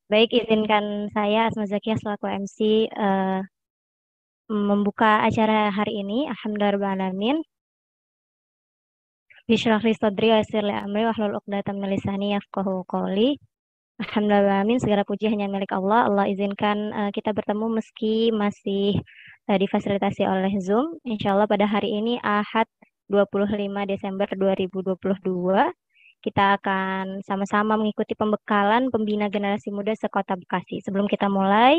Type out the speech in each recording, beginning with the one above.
Baik, izinkan saya Asma Zakiah selaku MC membuka acara hari ini. Alhamdulillahirrahmanirrahim. Bishrah li sadri wa yassir li amri wahlul 'uqdatam min lisani yafqahu qawli. Alhamdulillahirrahmanirrahim. Segala puji hanya milik Allah. Allah izinkan kita bertemu meski masih difasilitasi oleh Zoom. Insya Allah pada hari ini Ahad 25 Desember 2022 kita akan sama-sama mengikuti pembekalan pembina generasi muda sekota Bekasi. Sebelum kita mulai,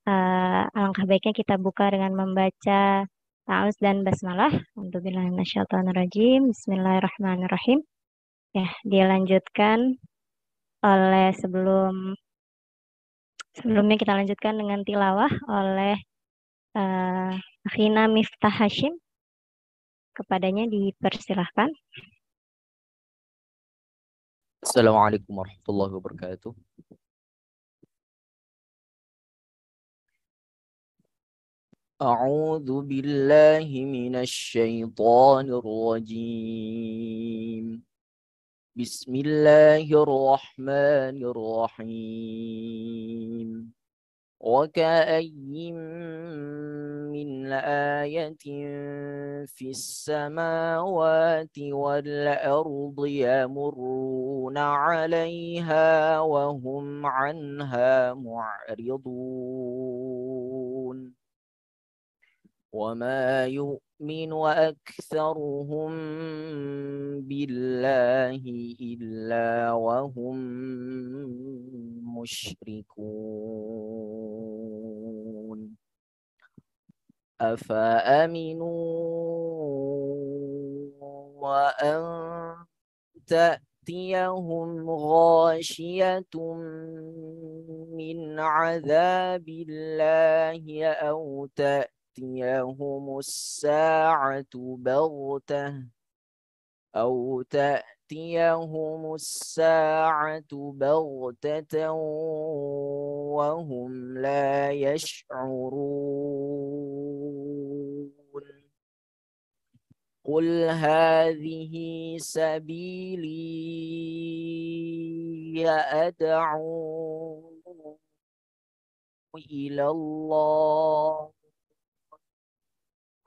alangkah baiknya kita buka dengan membaca ta'awuz dan basmalah. A'udzubillahiminasyaitonirrajim. Bismillahirrahmanirrahim. Ya, dilanjutkan oleh sebelumnya kita lanjutkan dengan tilawah oleh uh, Akhina Miftah Hashim. Kepadanya dipersilahkan. Assalamualaikum warahmatullahi wabarakatuh. أعوذ بالله من الشيطان الرجيم. بسم الله الرحمن الرحيم. وكأي من آية في السماوات والأرض يمرون عليها وهم عنها معرضون وما يؤمن أكثرهم بالله إلا وهم مشركون أفأمنوا وأن تأتيهم غاشية من عذاب الله أو تأتيهم الساعة بغتة وهم لا يشعرون. قل هذه سبيلي أدعو إلى الله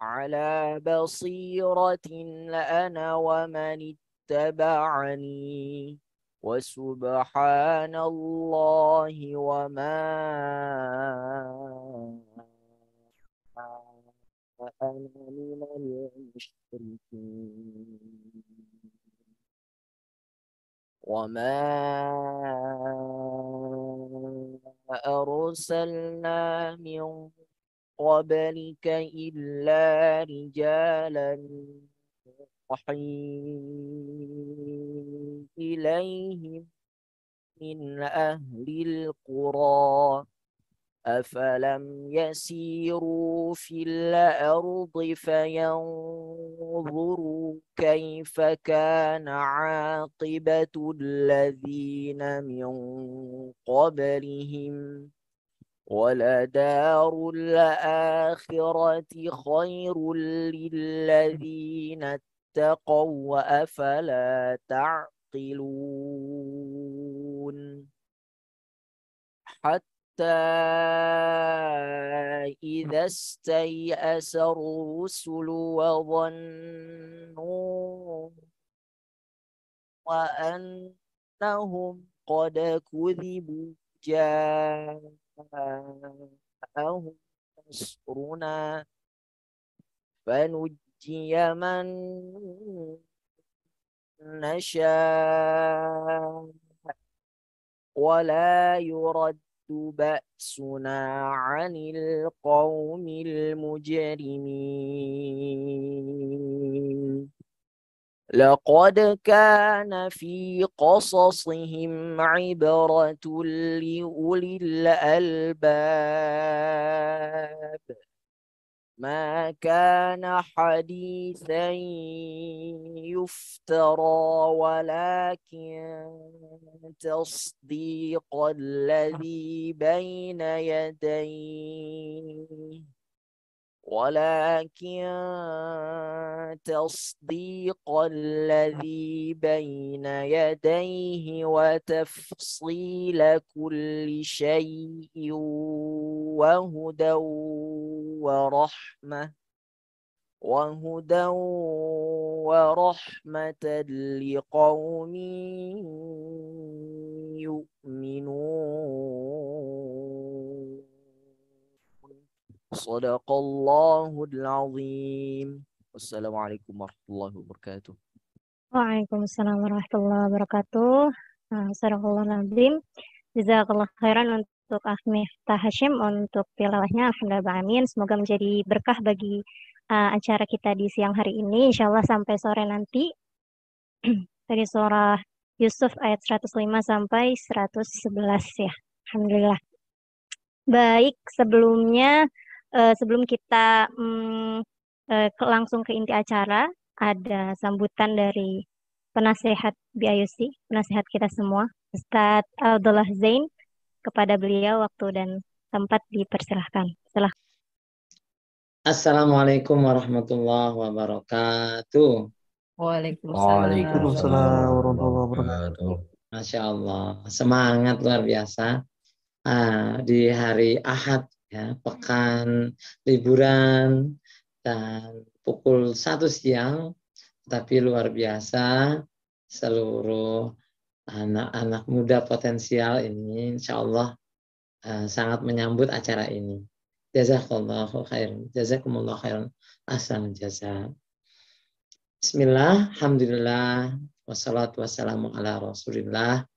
على بصيرة أنا ومن اتبعني وسبحان الله وما أنا من المشركين. وما أرسلنا من قبلك إلا رجالا نوحي إليهم من أهل القرى أفلم يسيروا في الأرض فينظروا كيف كان عاقبة الذين من قبلهم ولدار الآخرة خير للذين اتقوا أفلا تعقلون. حتى إذا استيأس الرسل وظنوا وأنهم قد كذبوا جاءهم نصرنا فنجي من نشاء ولا يرد بأسنا عن القوم المجرمين. لقد كان في قصصهم عبرة لأولي الألباب ما كان حديثا يفترى ولكن تصديق الذي بين يديه ولكن تصديق الذي بين يديه وتفصيل كل شيء وهدى ورحمة لقوم يؤمنون. صدق الله العظيم. والسلام عليكم ورحمة الله وبركاته. Waalaikumsalam warahmatullahi wabarakatuh. Sadaqallahul azim. Jazakallah khairan untuk Miftah Hashim untuk tilawahnya. Alhamdulillah amin. Semoga menjadi berkah bagi acara kita di siang hari ini. Insyaallah sampai sore nanti. Dari surah Yusuf ayat 105 sampai 111 ya. Alhamdulillah. Baik, sebelum kita langsung ke inti acara, ada sambutan dari penasehat BIUC, penasehat kita semua, Ustadz Abdullah Zain. Kepada beliau waktu dan tempat dipersilahkan. Silahkan. Assalamualaikum warahmatullahi wabarakatuh. Waalaikumsalam warahmatullahi wabarakatuh. Masya Allah, semangat luar biasa. Di hari Ahad ya, pekan liburan dan pukul 1 siang, tapi luar biasa seluruh anak-anak muda potensial ini insya Allah sangat menyambut acara ini. Jazakallahu khairan, jazakumullahu khairan, ahsanul jazaa. Bismillah, alhamdulillah, wassalatu wassalamu ala rasulillah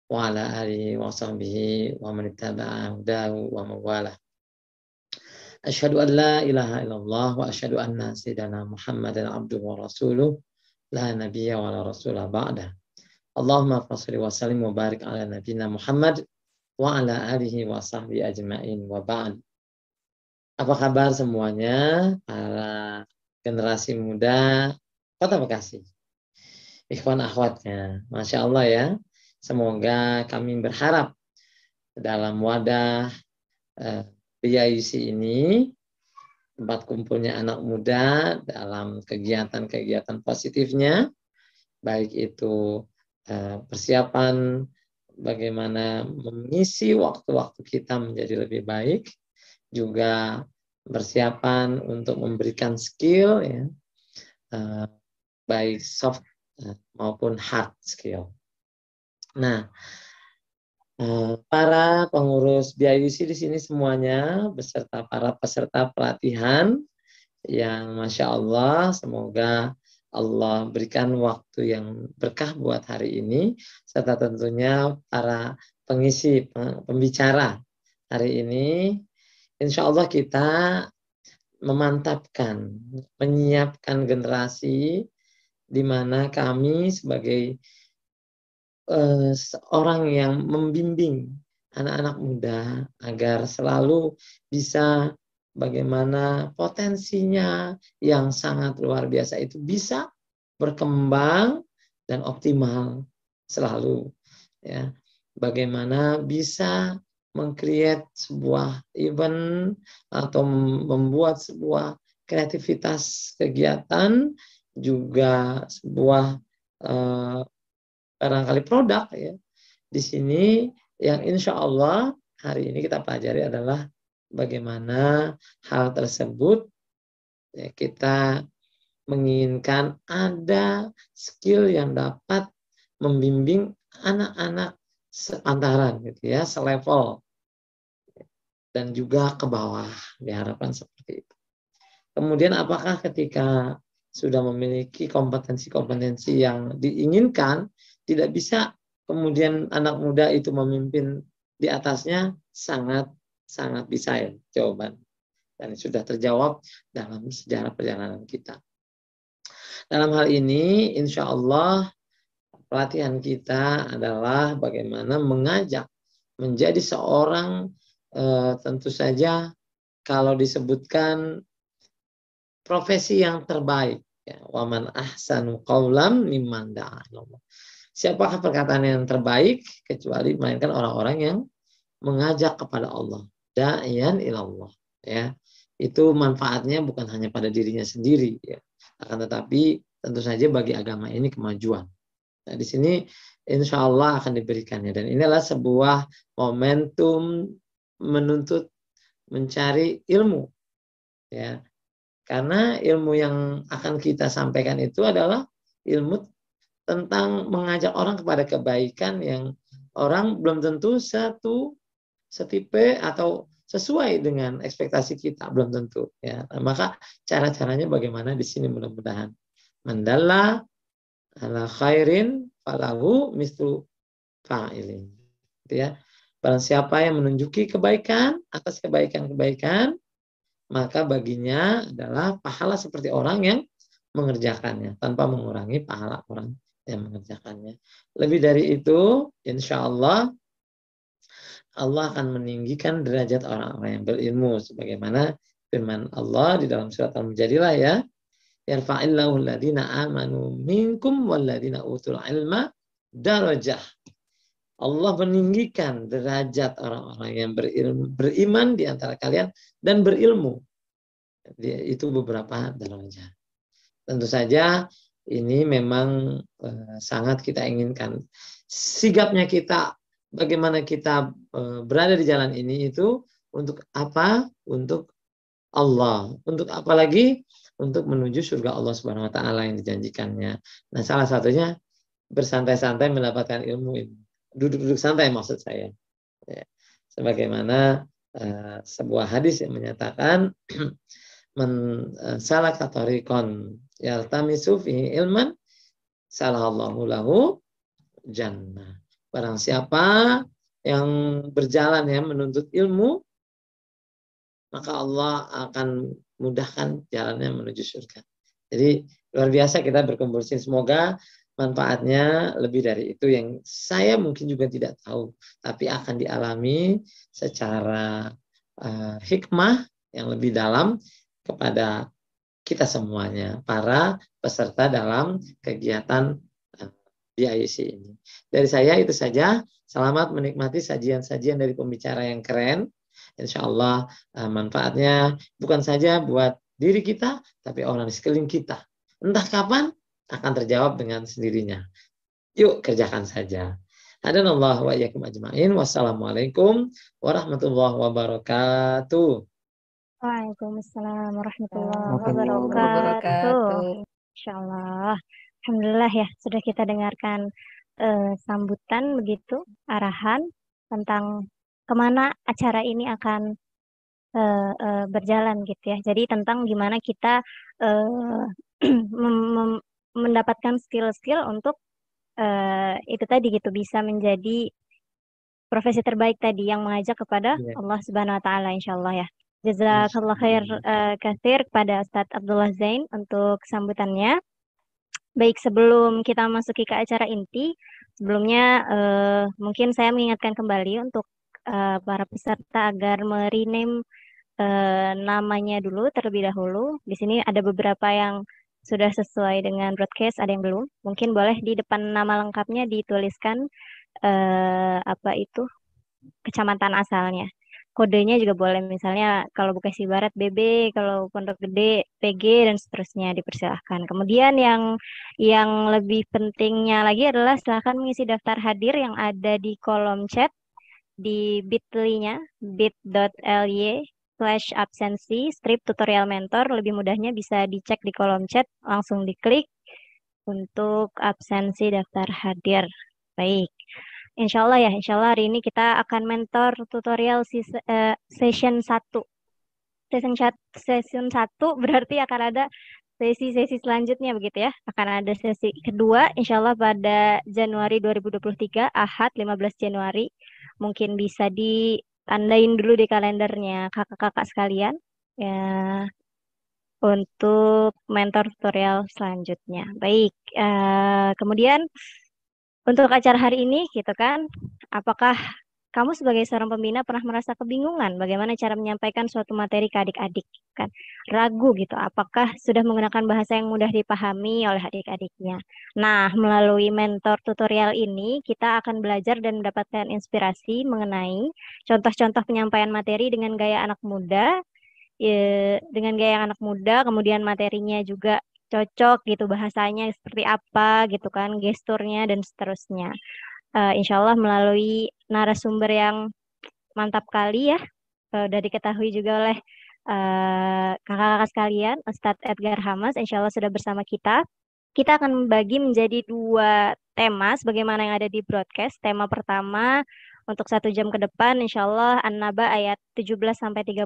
wa ala alihi wa sahbihi wa man ittaba'a hudahu wa mawalah. Asyhadu an la ilaha illallah wa asyhadu anna sayyidana Muhammadan abduhu wa rasuluh la nabiyya wa la rasulah ba'dah. Allahumma shalli wa sallim wa barik ala nabiyyina Muhammad wa ala alihi wa sahbihi ajma'in wa ba'd. Apa kabar semuanya para generasi muda Kota Bekasi, ikhwan akhwatnya, Masya Allah ya. Semoga kami berharap dalam wadah BIUC ini, tempat kumpulnya anak muda dalam kegiatan-kegiatan positifnya, baik itu persiapan bagaimana mengisi waktu-waktu kita menjadi lebih baik, juga persiapan untuk memberikan skill ya, baik soft maupun hard skill. Nah, para pengurus BIUC di sini semuanya beserta para peserta pelatihan yang Masya Allah, semoga Allah berikan waktu yang berkah buat hari ini, serta tentunya para pengisi pembicara hari ini. Insya Allah kita memantapkan, menyiapkan generasi di mana kami sebagai seorang yang membimbing anak-anak muda agar selalu bisa bagaimana potensinya yang sangat luar biasa itu bisa berkembang dan optimal selalu ya. Bagaimana bisa meng-create sebuah event atau membuat sebuah kreativitas kegiatan, juga sebuah barangkali produk ya. Di sini yang insya Allah hari ini kita pelajari adalah bagaimana hal tersebut ya, kita menginginkan ada skill yang dapat membimbing anak-anak sepantaran gitu ya, selevel dan juga ke bawah, diharapkan seperti itu. Kemudian apakah ketika sudah memiliki kompetensi-kompetensi yang diinginkan, tidak bisa kemudian anak muda itu memimpin di atasnya? Sangat bisa ya jawaban. Dan sudah terjawab dalam sejarah perjalanan kita. Dalam hal ini insya Allah pelatihan kita adalah bagaimana mengajak menjadi seorang tentu saja kalau disebutkan profesi yang terbaik ya, waman ahsanu qaulam mimman da'a ilallah. Siapakah perkataan yang terbaik kecuali melainkan orang-orang yang mengajak kepada Allah, da'iyan ilallah ya. itu manfaatnya bukan hanya pada dirinya sendiri, ya. Akan tetapi tentu saja bagi agama ini kemajuan. Nah, di sini insya Allah akan diberikannya. Dan inilah sebuah momentum menuntut mencari ilmu. Ya. Karena ilmu yang akan kita sampaikan itu adalah ilmu tentang mengajak orang kepada kebaikan yang orang belum tentu setipe atau sesuai dengan ekspektasi kita, belum tentu. Ya. Maka cara-caranya bagaimana di sini mudah-mudahan. Mandalla ala khairin falahu mislu fa'ilin. Gitu ya. Barang siapa yang menunjuki kebaikan atas kebaikan-kebaikan, maka baginya adalah pahala seperti orang yang mengerjakannya tanpa mengurangi pahala orang yang mengerjakannya. Lebih dari itu, insya Allah akan meninggikan derajat orang-orang yang berilmu sebagaimana firman Allah di dalam surat Al-Mujadilah, ya. Yarfa'illahu alladhina amanu minkum walladhina utul ilma darajah. Allah meninggikan derajat orang-orang yang beriman di antara kalian dan berilmu. Itu beberapa derajat. Tentu saja ini memang sangat kita inginkan. Sigapnya kita, bagaimana kita berada di jalan ini itu untuk apa? Untuk Allah. Untuk apa lagi? Untuk menuju surga Allah Subhanahu wa taala yang dijanjikannya. Nah, salah satunya bersantai-santai mendapatkan ilmu ini. Duduk-duduk santai maksud saya. Ya. Sebagaimana sebuah hadis yang menyatakan man salaka tariqan yaltamisu fihi ilman salallahu lahu jannah. Barang siapa yang berjalan ya menuntut ilmu, maka Allah akan mudahkan jalannya menuju surga. Jadi luar biasa kita berkumpul sini. Semoga manfaatnya lebih dari itu yang saya mungkin juga tidak tahu, tapi akan dialami secara hikmah yang lebih dalam kepada kita semuanya, para peserta dalam kegiatan di IUC ini. Dari saya itu saja. Selamat menikmati sajian-sajian dari pembicara yang keren. Insya Allah manfaatnya bukan saja buat diri kita, tapi orang di sekeliling kita. Entah kapan akan terjawab dengan sendirinya. Yuk kerjakan saja. Hadanallah wa iyyakum ajma'in. Wassalamualaikum warahmatullahi wabarakatuh. Waalaikumsalam warahmatullahi Warahmatullahi wabarakatuh. Insyaallah. Alhamdulillah ya, sudah kita dengarkan sambutan begitu, arahan tentang kemana acara ini akan berjalan gitu ya. Jadi tentang gimana kita mendapatkan skill-skill untuk itu tadi gitu, bisa menjadi profesi terbaik tadi yang mengajak kepada Allah Subhanahu wa taala insyaallah ya. Jazakallah khair katsir kepada Ustadz Abdullah Zain untuk sambutannya. Baik, sebelum kita masuki ke acara inti, sebelumnya mungkin saya mengingatkan kembali untuk para peserta agar merename namanya dulu terlebih dahulu. Di sini ada beberapa yang sudah sesuai dengan broadcast, ada yang belum. Mungkin boleh di depan nama lengkapnya dituliskan apa itu kecamatan asalnya. Kodenya juga boleh, misalnya kalau Bekasi Barat BB, kalau Pondok Gede PG, dan seterusnya, dipersilahkan. Kemudian yang lebih pentingnya lagi adalah silahkan mengisi daftar hadir yang ada di kolom chat di bit.ly-nya, bit.ly/absensi strip tutorial mentor. Lebih mudahnya bisa dicek di kolom chat, langsung diklik untuk absensi daftar hadir. Baik. Insya Allah ya, insya Allah hari ini kita akan mentor tutorial session 1. Session 1 berarti akan ada sesi-sesi selanjutnya begitu ya. Akan ada sesi kedua insya Allah pada Januari 2023, Ahad 15 Januari. Mungkin bisa ditandain dulu di kalendernya kakak-kakak sekalian ya, untuk mentor tutorial selanjutnya. Baik, kemudian untuk acara hari ini gitu kan, apakah kamu sebagai seorang pembina pernah merasa kebingungan bagaimana cara menyampaikan suatu materi ke adik-adik kan? Ragu gitu, apakah sudah menggunakan bahasa yang mudah dipahami oleh adik-adiknya? Nah, melalui mentor tutorial ini kita akan belajar dan mendapatkan inspirasi mengenai contoh-contoh penyampaian materi dengan gaya anak muda dengan gaya yang anak muda, kemudian materinya juga cocok gitu, bahasanya seperti apa gitu kan, gesturnya dan seterusnya. Insya Allah melalui narasumber yang mantap kali ya, udah diketahui juga oleh kakak-kakak sekalian, Ustadz Edgar Hamas, insya Allah sudah bersama kita. Kita akan membagi menjadi dua tema sebagaimana yang ada di broadcast. Tema pertama untuk 1 jam ke depan, insya Allah An-Naba ayat 17 sampai 30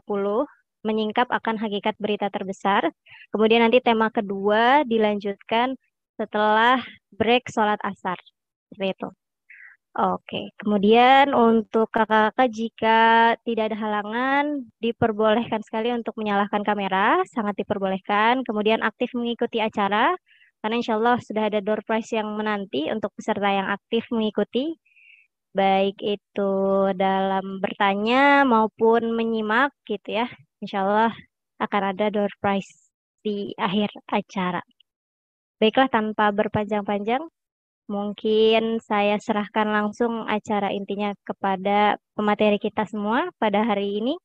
menyingkap akan hakikat berita terbesar. Kemudian nanti tema kedua dilanjutkan setelah break sholat asar. Seperti itu. Oke, kemudian untuk kakak-kakak jika tidak ada halangan, diperbolehkan sekali untuk menyalakan kamera, sangat diperbolehkan. Kemudian aktif mengikuti acara, karena insya Allah sudah ada door prize yang menanti untuk peserta yang aktif mengikuti, baik itu dalam bertanya maupun menyimak gitu ya. Insya Allah akan ada door prize di akhir acara. Baiklah, tanpa berpanjang-panjang, mungkin saya serahkan langsung acara intinya kepada pemateri kita semua pada hari ini,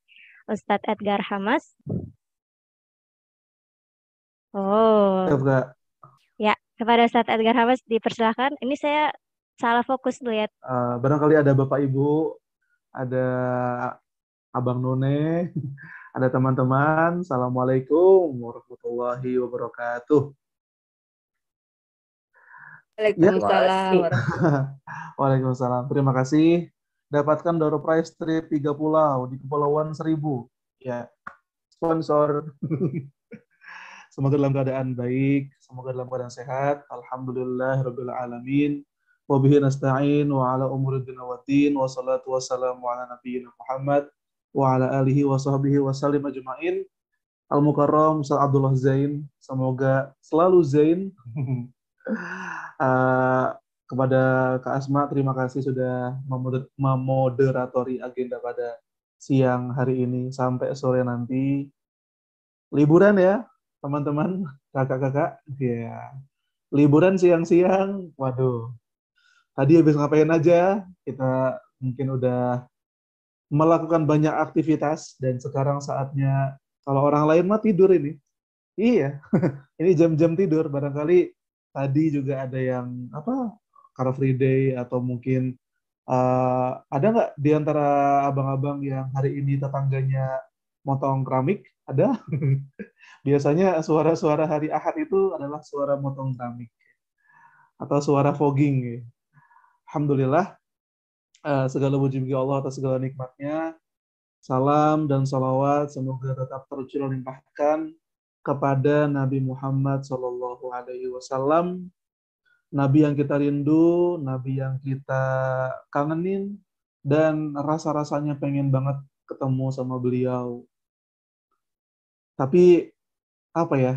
Ustadz Edgar Hamas. Oh, Kak. ya, kepada Ustadz Edgar Hamas dipersilahkan. Ini saya salah fokus lihat. Barangkali ada Bapak Ibu, ada Abang None, ada teman-teman. Assalamualaikum warahmatullahi wabarakatuh. Waalaikumsalam warahmatullahi. Waalaikumsalam. Terima kasih. Dapatkan door prize trip 3 pulau di Kepulauan Seribu. Ya, sponsor. Semoga dalam keadaan baik, semoga dalam keadaan sehat. Alhamdulillahirabbil alamin. Wa bihi nasta'in wa ala umuri dunya waddin wa salatu wassalamu ala nabiyyina Muhammad wa ala alihi wa sahbihi wa sallim ajma'in. Al-Mukarram Ustaz Abdullah Zain, semoga selalu Zain. Kepada Kak Asma, terima kasih sudah memoderatori agenda pada siang hari ini sampai sore nanti. Liburan ya, teman-teman, kakak-kakak. Ya. Liburan siang-siang, waduh. Tadi habis ngapain aja? Kita mungkin udah melakukan banyak aktivitas dan sekarang saatnya kalau orang lain mah tidur ini. Iya, ini jam-jam tidur. Barangkali tadi juga ada yang Car Free Day atau mungkin ada nggak di antara abang-abang yang hari ini tetangganya motong keramik? Ada? Biasanya suara-suara hari Ahad itu adalah suara motong keramik atau suara fogging. Ya. Alhamdulillah, segala puji bagi Allah atas segala nikmatnya. Salam dan salawat semoga tetap tercurah limpahkan kepada Nabi Muhammad Sallallahu Alaihi Wasallam, Nabi yang kita rindu, Nabi yang kita kangenin, dan rasa-rasanya pengen banget ketemu sama beliau. Tapi apa ya?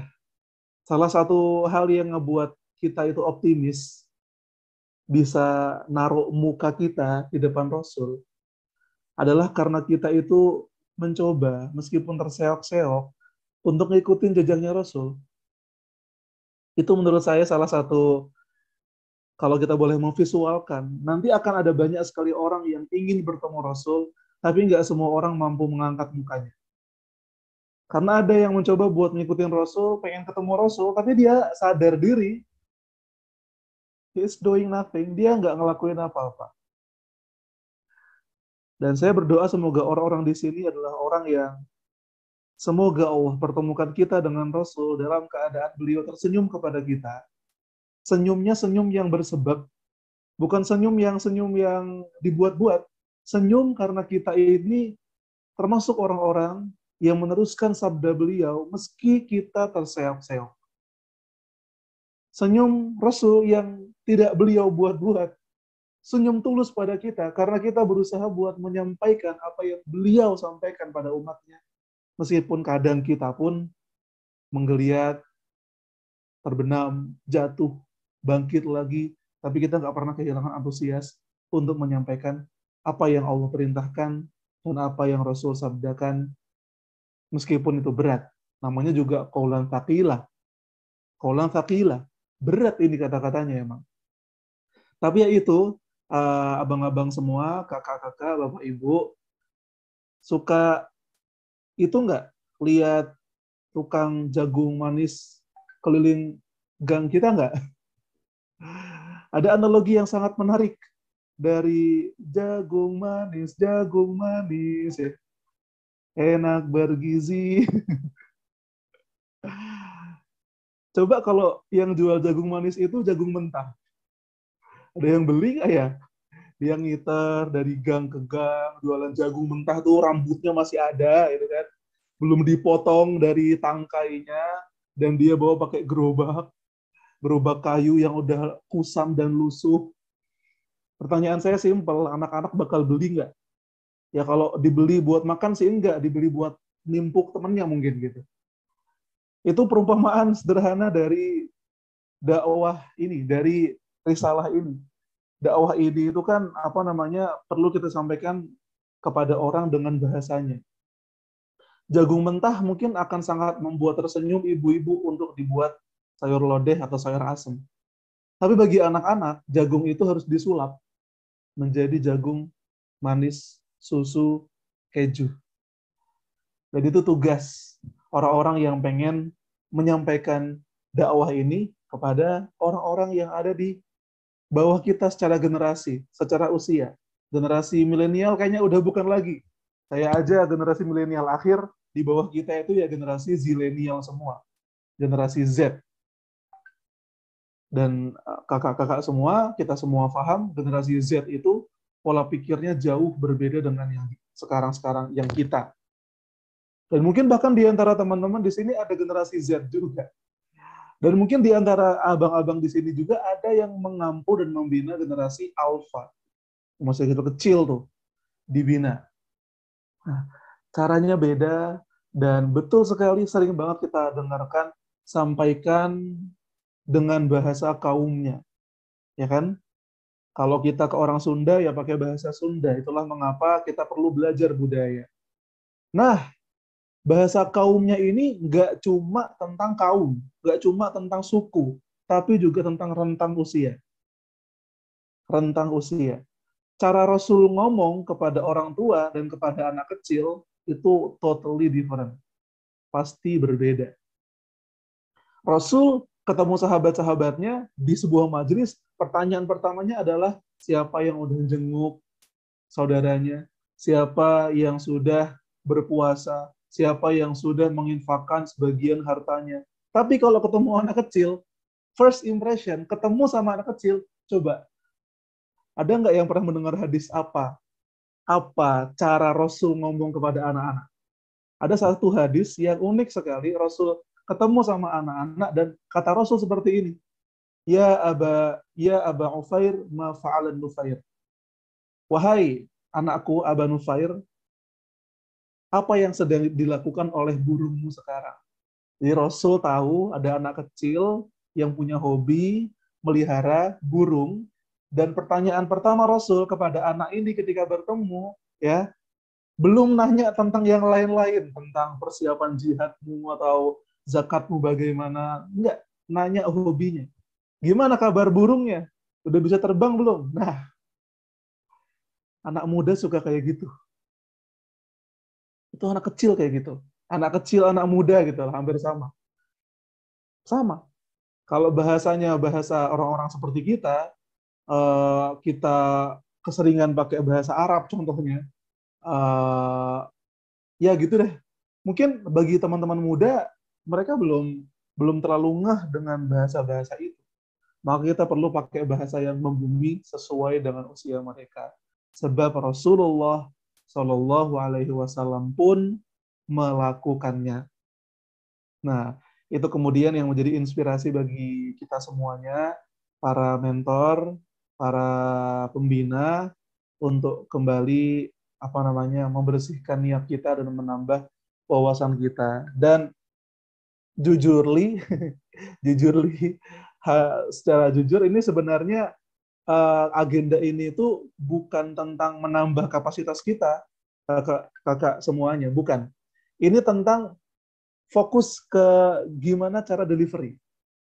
Salah satu hal yang ngebuat kita itu optimis, bisa naruh muka kita di depan Rasul, adalah karena kita itu mencoba, meskipun terseok-seok, untuk ngikutin jejaknya Rasul. Itu menurut saya salah satu, kalau kita boleh memvisualkan, nanti akan ada banyak sekali orang yang ingin bertemu Rasul, tapi nggak semua orang mampu mengangkat mukanya. Karena ada yang mencoba buat ngikutin Rasul, pengen ketemu Rasul, tapi dia sadar diri, he is doing nothing, dia nggak ngelakuin apa-apa. Dan saya berdoa semoga orang-orang di sini adalah orang yang semoga Allah pertemukan kita dengan Rasul dalam keadaan beliau tersenyum kepada kita. Senyumnya senyum yang bersebab, bukan senyum yang dibuat-buat. Senyum karena kita ini termasuk orang-orang yang meneruskan sabda beliau meski kita terseok-seok. Senyum Rasul yang tidak beliau buat-buat. Senyum tulus pada kita karena kita berusaha buat menyampaikan apa yang beliau sampaikan pada umatnya. Meskipun kadang kita pun menggeliat, terbenam, jatuh, bangkit lagi, tapi kita nggak pernah kehilangan antusias untuk menyampaikan apa yang Allah perintahkan dan apa yang Rasul sabdakan, meskipun itu berat. Namanya juga qaulan tsaqilah. Qaulan tsaqilah. Berat ini kata-katanya emang. Tapi ya itu, abang-abang semua, kakak-kakak, bapak ibu, suka itu nggak? lihat tukang jagung manis keliling gang kita nggak? Ada analogi yang sangat menarik dari jagung manis ya. Enak bergizi. Coba kalau yang jual jagung manis itu jagung mentah. Ada yang beli nggak ya? Dia ngiter dari gang ke gang, jualan jagung mentah tuh rambutnya masih ada, gitu kan. Belum dipotong dari tangkainya, dan dia bawa pakai gerobak kayu yang udah kusam dan lusuh. Pertanyaan saya simpel, anak-anak bakal beli nggak? Ya kalau dibeli buat makan sih enggak, dibeli buat nimpuk temennya mungkin gitu. Itu perumpamaan sederhana dari dakwah ini, dari risalah ini. Dakwah ini itu kan perlu kita sampaikan kepada orang dengan bahasanya. Jagung mentah mungkin akan sangat membuat tersenyum ibu-ibu untuk dibuat sayur lodeh atau sayur asem. Tapi bagi anak-anak, jagung itu harus disulap menjadi jagung manis, susu, keju. Jadi itu tugas orang-orang yang pengen menyampaikan dakwah ini kepada orang-orang yang ada di bawah kita secara generasi, secara usia. Generasi milenial kayaknya udah bukan lagi. Saya aja generasi milenial akhir, di bawah kita itu ya generasi zilenial semua. Generasi Z. Dan kakak-kakak semua, kita semua paham, generasi Z itu pola pikirnya jauh berbeda dengan yang sekarang-sekarang, yang kita. Dan mungkin bahkan di antara teman-teman di sini ada generasi Z juga. Dan mungkin di antara abang-abang di sini juga ada yang mengampu dan membina generasi alfa. Masih kecil tuh, dibina. Nah, caranya beda, dan betul sekali sering banget kita dengarkan, sampaikan dengan bahasa kaumnya. Ya kan? Kalau kita ke orang Sunda, ya pakai bahasa Sunda. Itulah mengapa kita perlu belajar budaya. Nah, bahasa kaumnya ini nggak cuma tentang kaum, nggak cuma tentang suku, tapi juga tentang rentang usia. Rentang usia. Cara Rasul ngomong kepada orang tua dan kepada anak kecil itu totally different. Pasti berbeda. Rasul ketemu sahabat-sahabatnya di sebuah majelis, pertanyaan pertamanya adalah siapa yang udah jenguk saudaranya, siapa yang sudah berpuasa, siapa yang sudah menginfakkan sebagian hartanya. Tapi kalau ketemu anak kecil, first impression, ketemu sama anak kecil, coba, ada nggak yang pernah mendengar hadis apa cara Rasul ngomong kepada anak-anak? Ada satu hadis yang unik sekali, Rasul ketemu sama anak-anak dan kata Rasul seperti ini, Ya Aba Ufair, ma fa'alan Nufair. Wahai anakku Aba Nufair, apa yang sedang dilakukan oleh burungmu sekarang? Jadi Rasul tahu ada anak kecil yang punya hobi melihara burung, dan pertanyaan pertama Rasul kepada anak ini ketika bertemu, ya, belum nanya tentang yang lain-lain, tentang persiapan jihadmu atau zakatmu bagaimana, enggak, nanya hobinya. Gimana kabar burungnya? Udah bisa terbang belum? Nah, anak muda suka kayak gitu. Itu anak kecil kayak gitu. Anak kecil, anak muda gitu, hampir sama. Sama. Kalau bahasanya bahasa orang-orang seperti kita, kita keseringan pakai bahasa Arab contohnya, ya gitu deh. Mungkin bagi teman-teman muda, mereka belum terlalu ngeh dengan bahasa-bahasa itu. Maka kita perlu pakai bahasa yang membumi sesuai dengan usia mereka. Sebab Rasulullah Shallallahu Alaihi Wasallam pun melakukannya. Nah, itu kemudian yang menjadi inspirasi bagi kita semuanya, para mentor, para pembina, untuk kembali membersihkan niat kita dan menambah wawasan kita. Dan jujurly, secara jujur ini sebenarnya agenda ini itu bukan tentang menambah kapasitas kita, kakak semuanya, bukan. Ini tentang fokus ke gimana cara delivery,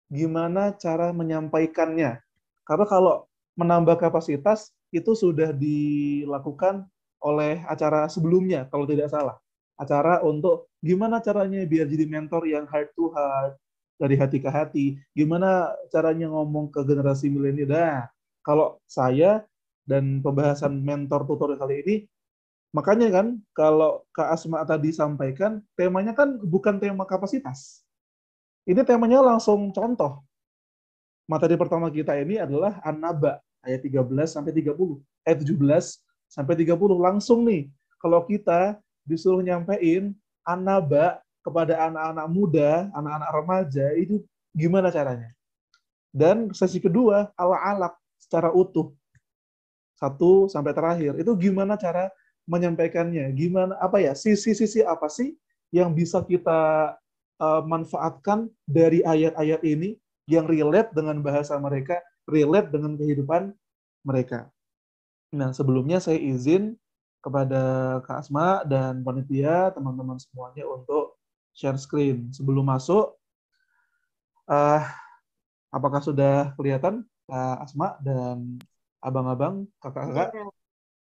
gimana cara menyampaikannya. Karena kalau menambah kapasitas itu sudah dilakukan oleh acara sebelumnya, kalau tidak salah. acara untuk gimana caranya biar jadi mentor yang heart to heart, dari hati ke hati. Gimana caranya ngomong ke generasi milenial. Nah, kalau saya dan pembahasan mentor tutorial kali ini, makanya kan kalau Kak Asma tadi sampaikan, temanya kan bukan tema kapasitas. Ini temanya langsung contoh. Materi pertama kita ini adalah An-Naba ayat 13 sampai 30. Ayat 17 sampai 30 langsung nih. Kalau kita disuruh nyampein An-Naba kepada anak-anak muda, anak-anak remaja, itu gimana caranya? Dan sesi kedua Al-Alaq secara utuh. 1 sampai terakhir. Itu gimana cara menyampaikannya? Gimana apa ya? Sisi-sisi apa sih yang bisa kita manfaatkan dari ayat-ayat ini yang relate dengan bahasa mereka, relate dengan kehidupan mereka. Nah, sebelumnya saya izin kepada Kak Asma dan panitia, teman-teman semuanya untuk share screen. Sebelum masuk, apakah sudah kelihatan Kak Asma dan abang-abang, kakak-kakak? Ya,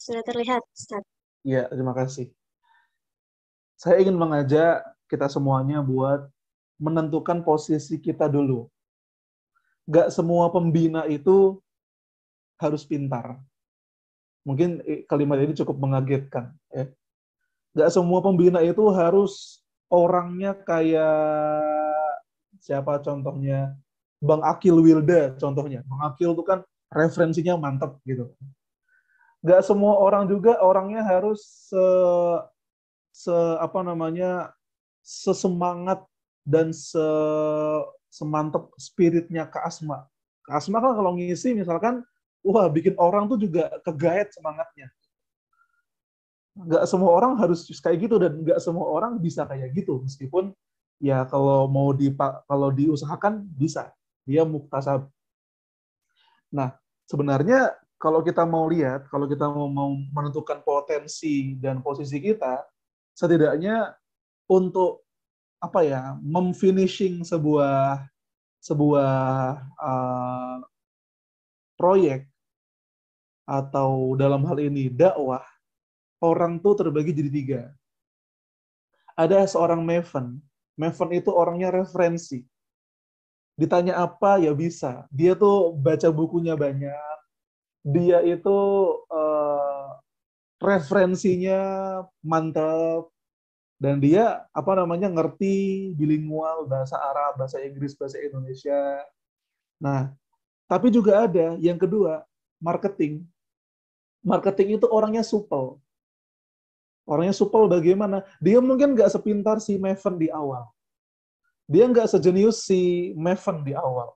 sudah terlihat, Ustaz. Ya, terima kasih. Saya ingin mengajak kita semuanya buat menentukan posisi kita dulu. Gak semua pembina itu harus pintar. Mungkin kalimat ini cukup mengagetkan. Ya. Gak semua pembina itu harus orangnya kayak siapa contohnya? Bang Akil Wilda contohnya. Bang Akil itu kan referensinya mantap gitu. Gak semua orang juga orangnya harus sesemangat dan semantap spiritnya Kak Asma. Kak Asma kan kalau ngisi misalkan, wah bikin orang tuh juga kegaet semangatnya. Nggak semua orang harus kayak gitu dan nggak semua orang bisa kayak gitu. Meskipun ya kalau diusahakan bisa. Dia muktasab. Nah, sebenarnya kalau kita mau lihat, kalau kita mau menentukan potensi dan posisi kita, setidaknya untuk memfinishing sebuah proyek atau dalam hal ini dakwah, orang tuh terbagi jadi 3. Ada seorang Maven. Maven itu orangnya referensi. Ditanya apa ya bisa. Dia tuh baca bukunya banyak. Dia itu referensinya mantap. Dan dia ngerti bilingual, bahasa Arab, bahasa Inggris, bahasa Indonesia. Nah, tapi juga ada yang kedua, marketing. Marketing itu orangnya supel. Orangnya supel bagaimana? Dia mungkin nggak sepintar si Maven di awal. Dia nggak sejenius si Maven di awal.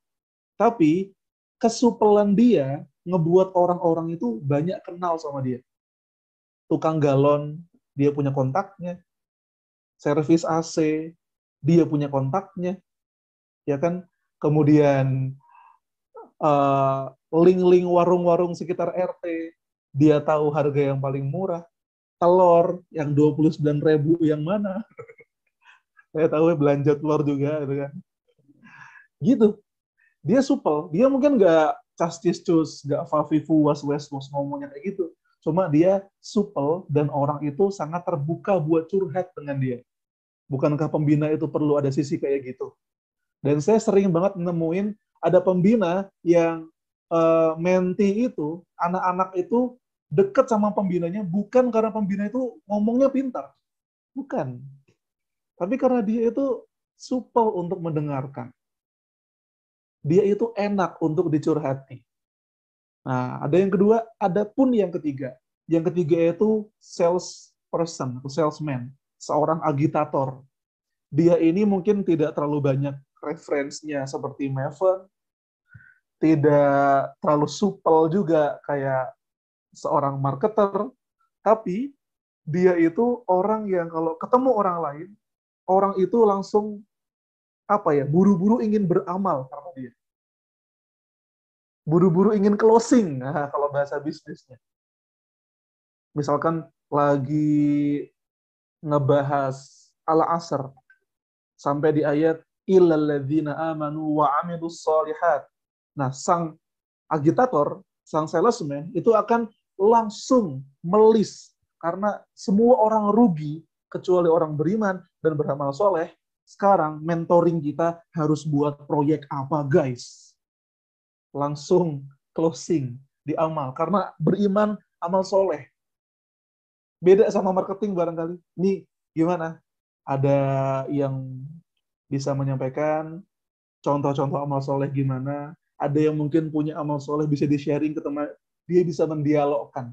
Tapi kesupelan dia ngebuat orang-orang itu banyak kenal sama dia. Tukang galon, dia punya kontaknya. Servis AC, dia punya kontaknya. Ya kan? Kemudian link-link warung-warung sekitar RT, dia tahu harga yang paling murah. Telur yang 29.000 yang mana? Saya tahu belanja telur juga gitu kan. Gitu. Dia supel. Dia mungkin nggak castis-cus, nggak fafifu was-was ngomongnya kayak gitu. Cuma dia supel dan orang itu sangat terbuka buat curhat dengan dia. Bukankah pembina itu perlu ada sisi kayak gitu? Dan saya sering banget nemuin ada pembina yang menti itu, anak-anak itu dekat sama pembinanya bukan karena pembina itu ngomongnya pintar. Bukan. Tapi karena dia itu supel untuk mendengarkan. Dia itu enak untuk dicurhati. Nah, ada yang kedua, ada pun yang ketiga. Yang ketiga itu salesperson, atau salesman, seorang agitator. Dia ini mungkin tidak terlalu banyak referensinya seperti Maven, tidak terlalu supel juga kayak seorang marketer, tapi dia itu orang yang kalau ketemu orang lain, orang itu langsung buru-buru ingin beramal karena dia. Buru-buru ingin closing, kalau bahasa bisnisnya. Misalkan lagi ngebahas Al-Asr, sampai di ayat illal ladzina amanu wa 'amilus shalihat. Nah, sang agitator, sang salesman itu akan langsung melis karena semua orang rugi kecuali orang beriman dan beramal soleh. Sekarang mentoring kita harus buat proyek apa, guys? Langsung closing di amal. Karena beriman, amal soleh. Beda sama marketing barangkali. Ini gimana? Ada yang bisa menyampaikan contoh-contoh amal soleh gimana? Ada yang mungkin punya amal soleh bisa di-sharing ke teman, dia bisa mendialogkan.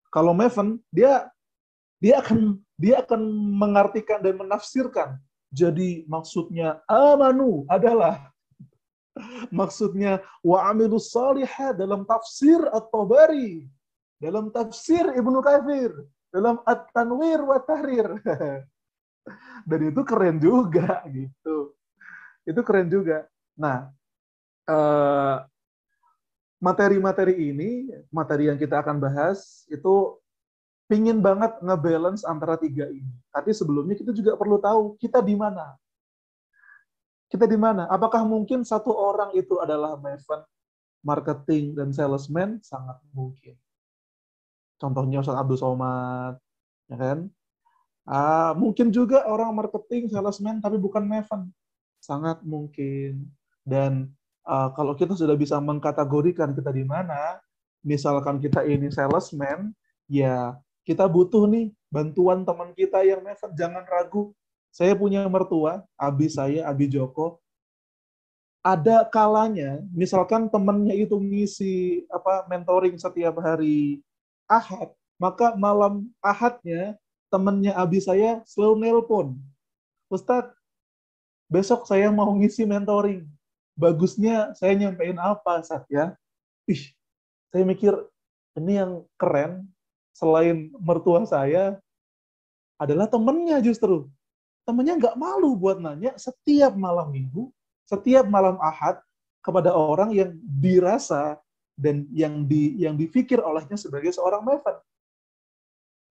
Kalau Maven, dia akan mengartikan dan menafsirkan. Jadi maksudnya amanu adalah maksudnya wa amilus salihah dalam tafsir At-Tabari, dalam tafsir Ibnu Katsir, dalam At-Tanwir wa Tahrir. Dan itu keren juga gitu. Itu keren juga. Nah, materi-materi ini, materi yang kita akan bahas itu pingin banget ngebalance antara tiga ini. Tapi sebelumnya kita juga perlu tahu kita di mana. Kita di mana? Apakah mungkin satu orang itu adalah Maven, marketing, dan salesman? Sangat mungkin. Contohnya Ustaz Abdul Somad, ya kan? Mungkin juga orang marketing, salesman, tapi bukan Maven. Sangat mungkin. Dan kalau kita sudah bisa mengkategorikan kita di mana, misalkan kita ini salesman, ya kita butuh nih bantuan teman kita yang Maven. Jangan ragu. Saya punya mertua, Abi Joko. Ada kalanya, misalkan temannya itu ngisi mentoring setiap hari Ahad, maka malam Ahadnya temannya Abi saya selalu nelpon. Ustadz, besok saya mau ngisi mentoring. Bagusnya saya nyampein apa, Ustadz ya? Saya mikir ini yang keren selain mertua saya adalah temennya justru. Temennya nggak malu buat nanya setiap malam minggu, setiap malam Ahad kepada orang yang dirasa dan yang dipikir olehnya sebagai seorang Maven.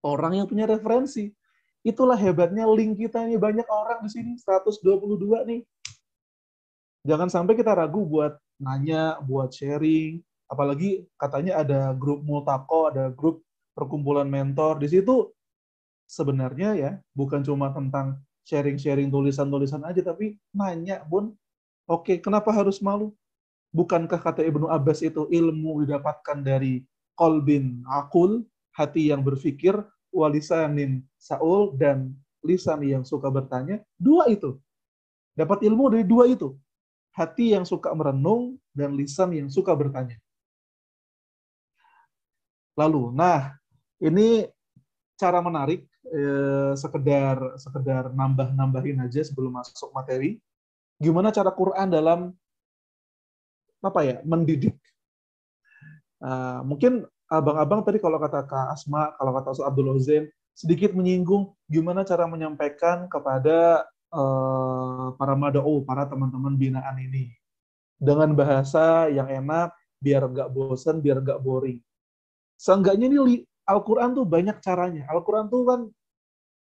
Orang yang punya referensi. Itulah hebatnya link kita ini, banyak orang di sini, 122 nih. Jangan sampai kita ragu buat nanya, buat sharing. Apalagi katanya ada grup multako, ada grup perkumpulan mentor. Di situ sebenarnya ya bukan cuma tentang sharing-sharing tulisan-tulisan aja, tapi nanya pun. Oke, kenapa harus malu? Bukankah kata Ibnu Abbas itu ilmu didapatkan dari qalbin aqul, hati yang berpikir, walisanin saul, dan lisan yang suka bertanya? Dua itu. Dapat ilmu dari dua itu. Hati yang suka merenung dan lisan yang suka bertanya. Lalu, ini cara menarik, sekedar nambah-nambahin aja sebelum masuk materi. Gimana cara Quran dalam mendidik? Mungkin abang-abang tadi kalau kata Kak Asma, kalau kata Ustaz Abdul Zain, sedikit menyinggung gimana cara menyampaikan kepada para mad'u, para teman-teman binaan ini dengan bahasa yang enak, biar nggak bosan, biar nggak boring. Seenggaknya ini Al-Quran tuh banyak caranya. Al-Quran tuh kan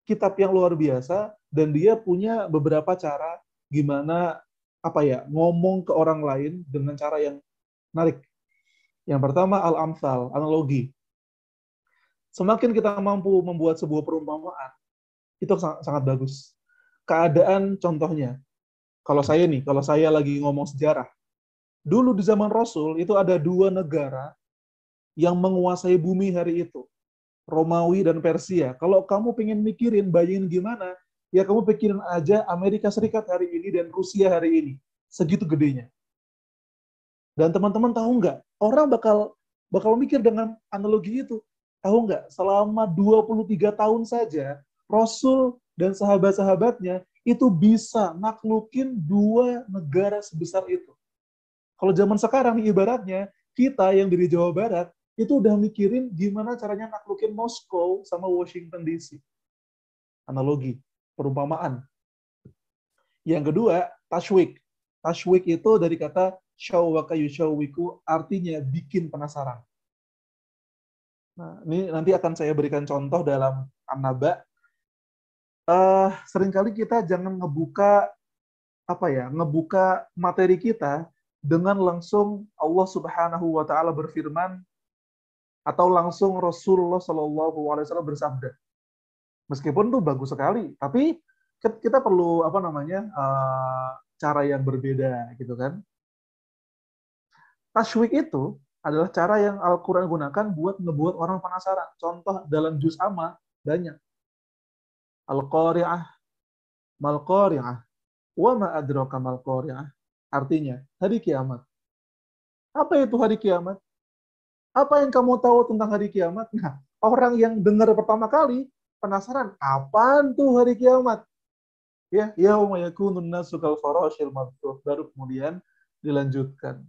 kitab yang luar biasa dan dia punya beberapa cara gimana ngomong ke orang lain dengan cara yang menarik. Yang pertama al-amsal, analogi. Semakin kita mampu membuat sebuah perumpamaan, itu sangat bagus. Keadaan contohnya, kalau saya lagi ngomong sejarah, dulu di zaman Rasul itu ada dua negara yang menguasai bumi hari itu, Romawi dan Persia. Kalau kamu pengen mikirin, bayangin gimana, ya kamu pikirin aja Amerika Serikat hari ini dan Rusia hari ini. Segitu gedenya. Dan teman-teman tahu nggak? Orang bakal mikir dengan analogi itu. Tahu nggak? Selama 23 tahun saja, Rasul dan sahabat-sahabatnya itu bisa naklukin dua negara sebesar itu. Kalau zaman sekarang, ibaratnya, kita yang dari Jawa Barat, itu udah mikirin gimana caranya naklukin Moskow sama Washington DC. Analogi, perumpamaan. Yang kedua, tashwik. Tashwik itu dari kata syawwaka yusyawwiku, artinya bikin penasaran. Nah, ini nanti akan saya berikan contoh dalam An-Naba. Seringkali kita jangan ngebuka materi kita dengan langsung Allah Subhanahu wa taala berfirman atau langsung Rasulullah SAW bersabda. Meskipun tuh bagus sekali, tapi kita perlu cara yang berbeda gitu kan. Tashwik itu adalah cara yang Al-Quran gunakan buat ngebuat orang penasaran. Contoh dalam juz amma banyak. Al-Qari'ah, Mal-Qari'ah, wa ma adraka mal-Qari'ah. Artinya, hari kiamat. Apa itu hari kiamat? Apa yang kamu tahu tentang hari kiamat? Nah, orang yang dengar pertama kali penasaran, apaan tuh hari kiamat? Ya, yauma yakunun nasu kal farashil mabthus. Baru kemudian dilanjutkan.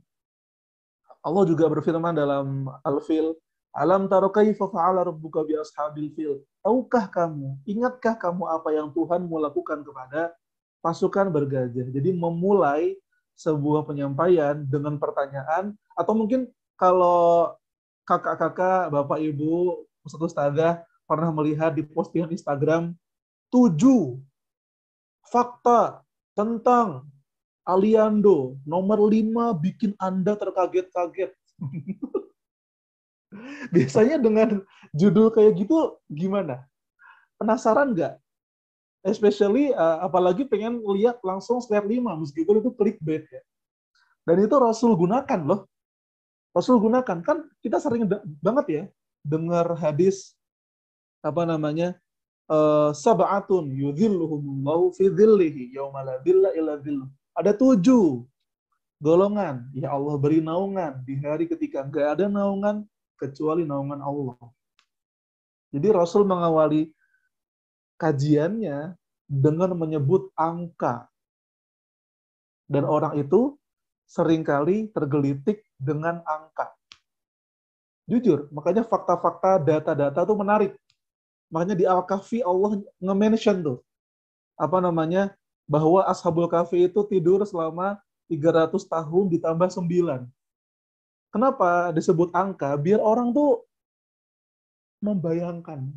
Allah juga berfirman dalam Al-Fil, alam tara kaifa fa'ala rabbuka bi ashabil fil? Tahukah kamu, ingatkah kamu apa yang Tuhanmu lakukan kepada pasukan bergajah? Jadi memulai sebuah penyampaian dengan pertanyaan, atau mungkin kalau kakak-kakak, bapak ibu, ustadz-ustadzah pernah melihat di postingan Instagram 7 fakta tentang Aliando, nomor 5 bikin Anda terkaget-kaget. Biasanya dengan judul kayak gitu gimana? Penasaran nggak? Especially apalagi pengen lihat langsung slide 5 meskipun itu clickbait ya. Dan itu Rasul gunakan loh. Rasul gunakan, kan kita sering banget ya dengar hadis sab'atun yudhilluhumullahu fi dhillihi yauma la dhilla illa dhilluh. Ada 7 golongan ya Allah beri naungan di hari ketika nggak ada naungan kecuali naungan Allah. Jadi Rasul mengawali kajiannya dengan menyebut angka. Dan orang itu seringkali tergelitik dengan angka. Jujur, makanya fakta-fakta, data-data itu menarik. Makanya di Al-Kahfi Allah nge-mention tuh, bahwa Ashabul Kahfi itu tidur selama 300 tahun ditambah 9. Kenapa disebut angka? Biar orang tuh membayangkan.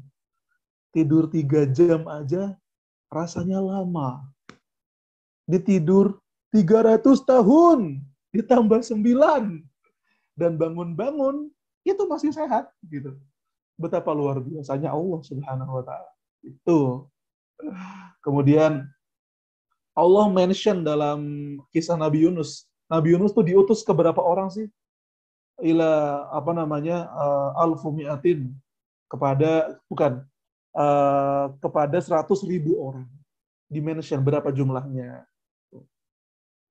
Tidur 3 jam aja rasanya lama. Ditidur 300 tahun ditambah 9. Dan bangun-bangun itu masih sehat gitu. Betapa luar biasanya Allah Subhanahu wa taala. Itu. Kemudian Allah mention dalam kisah Nabi Yunus. Nabi Yunus tuh diutus ke berapa orang sih? Ila alfu mi'atin, kepada 100.000 orang. Dimention berapa jumlahnya.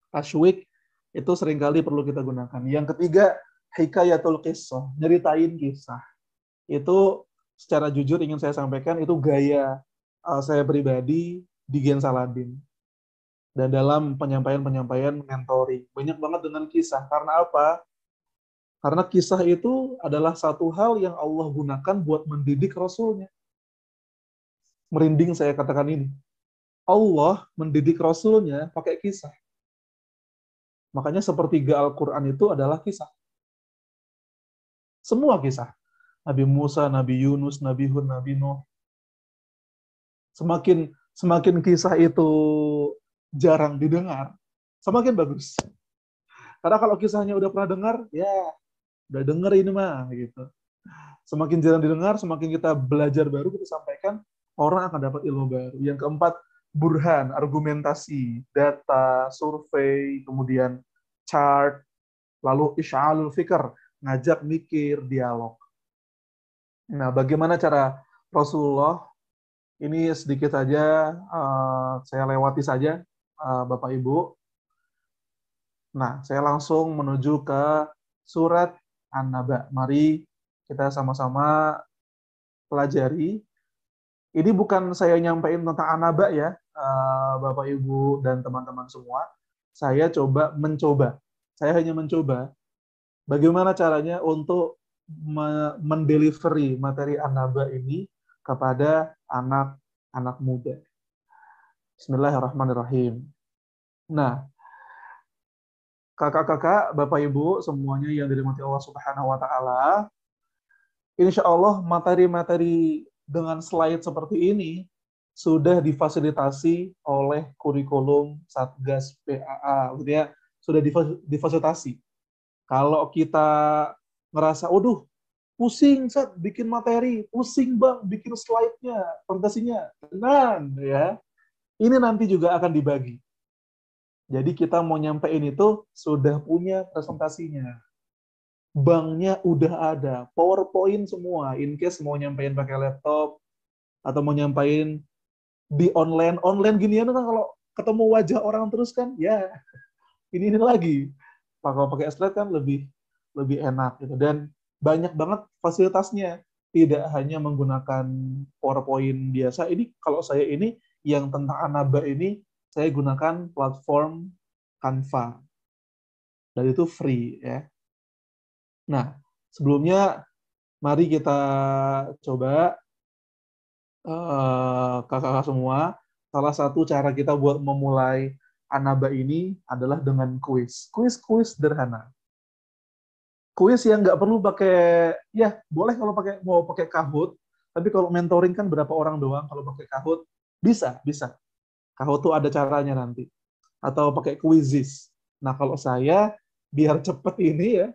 Tashwik itu seringkali perlu kita gunakan. Yang ketiga, hikayatul qissah, nyeritain kisah. Itu secara jujur ingin saya sampaikan, itu gaya saya pribadi di Gen Saladin. Dan dalam penyampaian mentori. Banyak banget dengan kisah. Karena apa? Karena kisah itu adalah satu hal yang Allah gunakan buat mendidik Rasulnya. Merinding saya katakan ini. Allah mendidik Rasulnya pakai kisah. Makanya sepertiga Al-Quran itu adalah kisah. Semua kisah. Nabi Musa, Nabi Yunus, Nabi Hud, Nabi Nuh. Semakin kisah itu jarang didengar, semakin bagus. Karena kalau kisahnya udah pernah dengar, ya udah denger ini mah gitu. Semakin jarang didengar, semakin kita belajar baru, kita sampaikan, orang akan dapat ilmu baru. Yang keempat, burhan, argumentasi, data, survei, kemudian chart, lalu isya'alul fikr, ngajak mikir, dialog. Nah, bagaimana cara Rasulullah? Ini sedikit saja, saya lewati saja, Bapak Ibu. Nah, saya langsung menuju ke surat An-Naba. Mari kita sama-sama pelajari. Ini bukan saya nyampaikan tentang An-Naba ya, Bapak Ibu dan teman-teman semua. Saya mencoba. Saya hanya mencoba bagaimana caranya untuk mendelivery materi An-Naba ini kepada anak-anak muda. Bismillahirrahmanirrahim. Nah, kakak-kakak, bapak ibu, semuanya yang dirahmati Allah Subhanahu wa taala, insya Allah materi-materi dengan slide seperti ini sudah difasilitasi oleh kurikulum Satgas PAA, gitu ya, sudah difasilitasi. Kalau kita ngerasa, pusing Sat, bikin materi, pusing Bang bikin slide-nya, presentasinya. Tenang ya. Ini nanti juga akan dibagi. Jadi kita mau nyampein itu sudah punya presentasinya. Banknya udah ada, PowerPoint semua. In case mau nyampein pakai laptop atau mau nyampein di online ginian kan kalau ketemu wajah orang terus kan, ya ini lagi. Kalau pakai slide kan lebih enak gitu. Dan banyak banget fasilitasnya. Tidak hanya menggunakan PowerPoint biasa. Ini kalau saya ini yang tentang Anaba ini saya gunakan platform Canva. Dan itu free ya. Nah, sebelumnya mari kita coba kakak-kakak semua. Salah satu cara kita buat memulai Anaba ini adalah dengan kuis. Kuis sederhana. Kuis yang nggak perlu pakai, ya boleh kalau mau pakai Kahoot, tapi kalau mentoring kan berapa orang doang, kalau pakai Kahoot bisa. Kahoot tuh ada caranya nanti. Atau pakai Quizizz. Nah kalau saya biar cepet ini ya,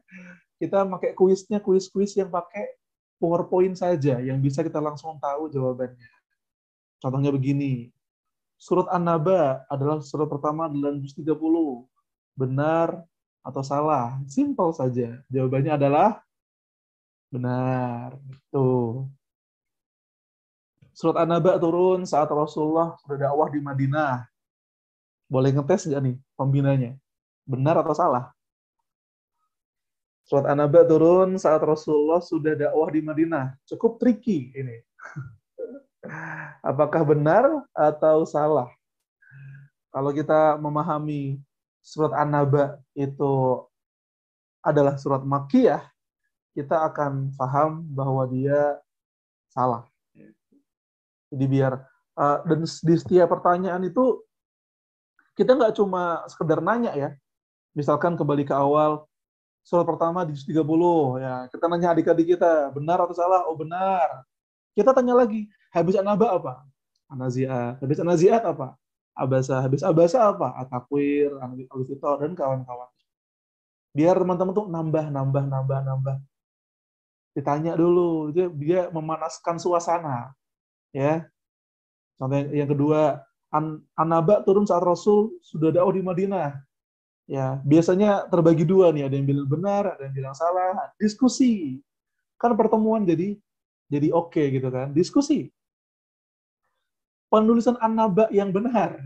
kita pakai kuisnya kuis yang pakai PowerPoint saja, yang bisa kita langsung tahu jawabannya. Contohnya begini, surat An-Naba adalah surat pertama dalam juz 30. Benar atau salah? Simpel saja. Jawabannya adalah benar. Tuh. Surat An-Naba turun saat Rasulullah sudah dakwah di Madinah. Boleh ngetes nggak nih pembinanya? Benar atau salah? Surat An-Naba turun saat Rasulullah sudah dakwah di Madinah. Cukup tricky ini. Apakah benar atau salah? Kalau kita memahami surat An-Naba itu adalah surat Makkiyah, kita akan paham bahwa dia salah. Jadi biar dan di setiap pertanyaan itu kita nggak cuma sekedar nanya ya. Misalkan kembali ke awal surat pertama di 30 ya, kita nanya adik-adik kita, benar atau salah? Oh benar. Kita tanya lagi, habis An-Naba apa? An-Nazi'at. Habis An-Nazi'at apa? Abasa. Habis Abasa apa? At-Takwir, Al-Fitar, dan kawan-kawan. Biar teman-teman tuh nambah. Ditanya dulu, dia memanaskan suasana. Ya. Contoh yang kedua, An-Naba turun saat Rasul sudah dakwah di Madinah. Ya, biasanya terbagi dua nih, ada yang bilang benar, ada yang bilang salah. Diskusi. Kan pertemuan jadi oke gitu kan. Diskusi. Penulisan An-Naba yang benar.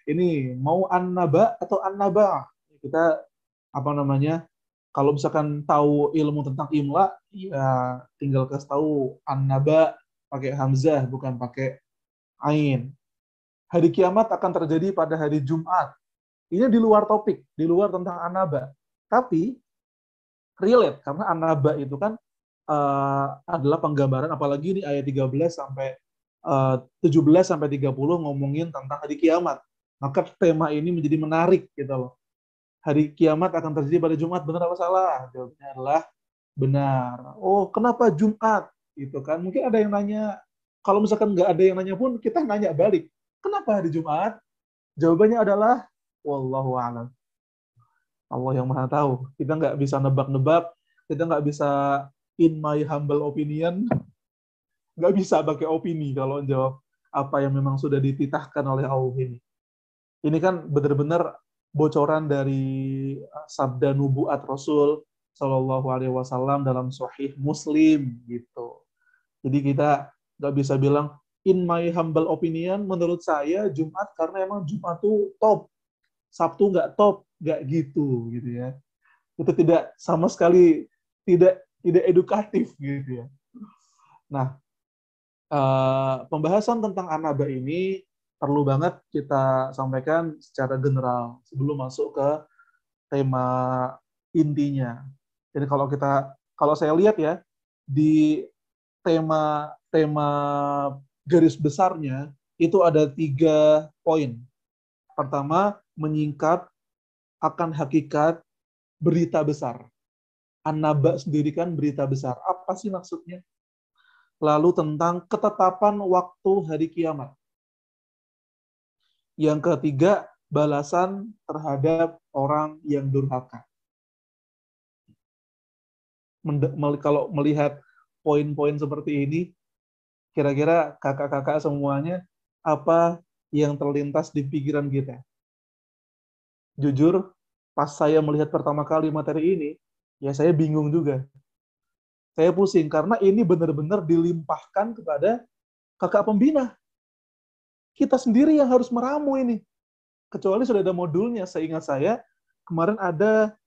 Ini mau An-Naba atau An-Naba? Kita apa namanya? Kalau misalkan tahu ilmu tentang imla, ya tinggal kasih tahu An-Naba pakai hamzah bukan pakai ain. Hari kiamat akan terjadi pada hari Jumat. Ini di luar topik, di luar tentang An-Naba. Tapi relate karena An-Naba itu kan adalah penggambaran, apalagi ini ayat 13 sampai 17 sampai 30 ngomongin tentang hari kiamat. Maka tema ini menjadi menarik gitu loh. Hari kiamat akan terjadi pada Jumat, benar apa salah? Jawabannya adalah benar. Oh, kenapa Jumat? Gitu kan. Mungkin ada yang nanya, kalau misalkan nggak ada yang nanya pun, kita nanya balik. Kenapa hari Jumat? Jawabannya adalah wallahu a'lam. Allah yang Maha tahu. Kita nggak bisa nebak-nebak, kita nggak bisa in my humble opinion, nggak bisa pakai opini kalau jawab apa yang memang sudah dititahkan oleh Allah ini. Ini kan benar-benar bocoran dari sabda nubuat Rasul Shallallahu Alaihi Wasallam dalam Sahih Muslim gitu. Jadi kita nggak bisa bilang in my humble opinion, menurut saya Jumat karena emang Jumat tuh top, Sabtu nggak top, nggak gitu ya. Itu tidak sama sekali tidak edukatif gitu ya. Nah, pembahasan tentang An-Naba ini perlu banget kita sampaikan secara general sebelum masuk ke tema intinya. Jadi kalau saya lihat ya di tema garis besarnya itu ada 3 poin. Pertama, menyingkap akan hakikat berita besar. An-Naba sendiri kan berita besar. Apa sih maksudnya? Lalu tentang ketetapan waktu hari kiamat. Yang ketiga, balasan terhadap orang yang durhaka. Kalau melihat poin-poin seperti ini, kira-kira kakak-kakak semuanya, apa yang terlintas di pikiran kita? Jujur, pas saya melihat pertama kali materi ini, ya saya bingung juga. Saya pusing, karena ini benar-benar dilimpahkan kepada kakak pembina. Kita sendiri yang harus meramu ini. Kecuali sudah ada modulnya. Seingat saya, kemarin ada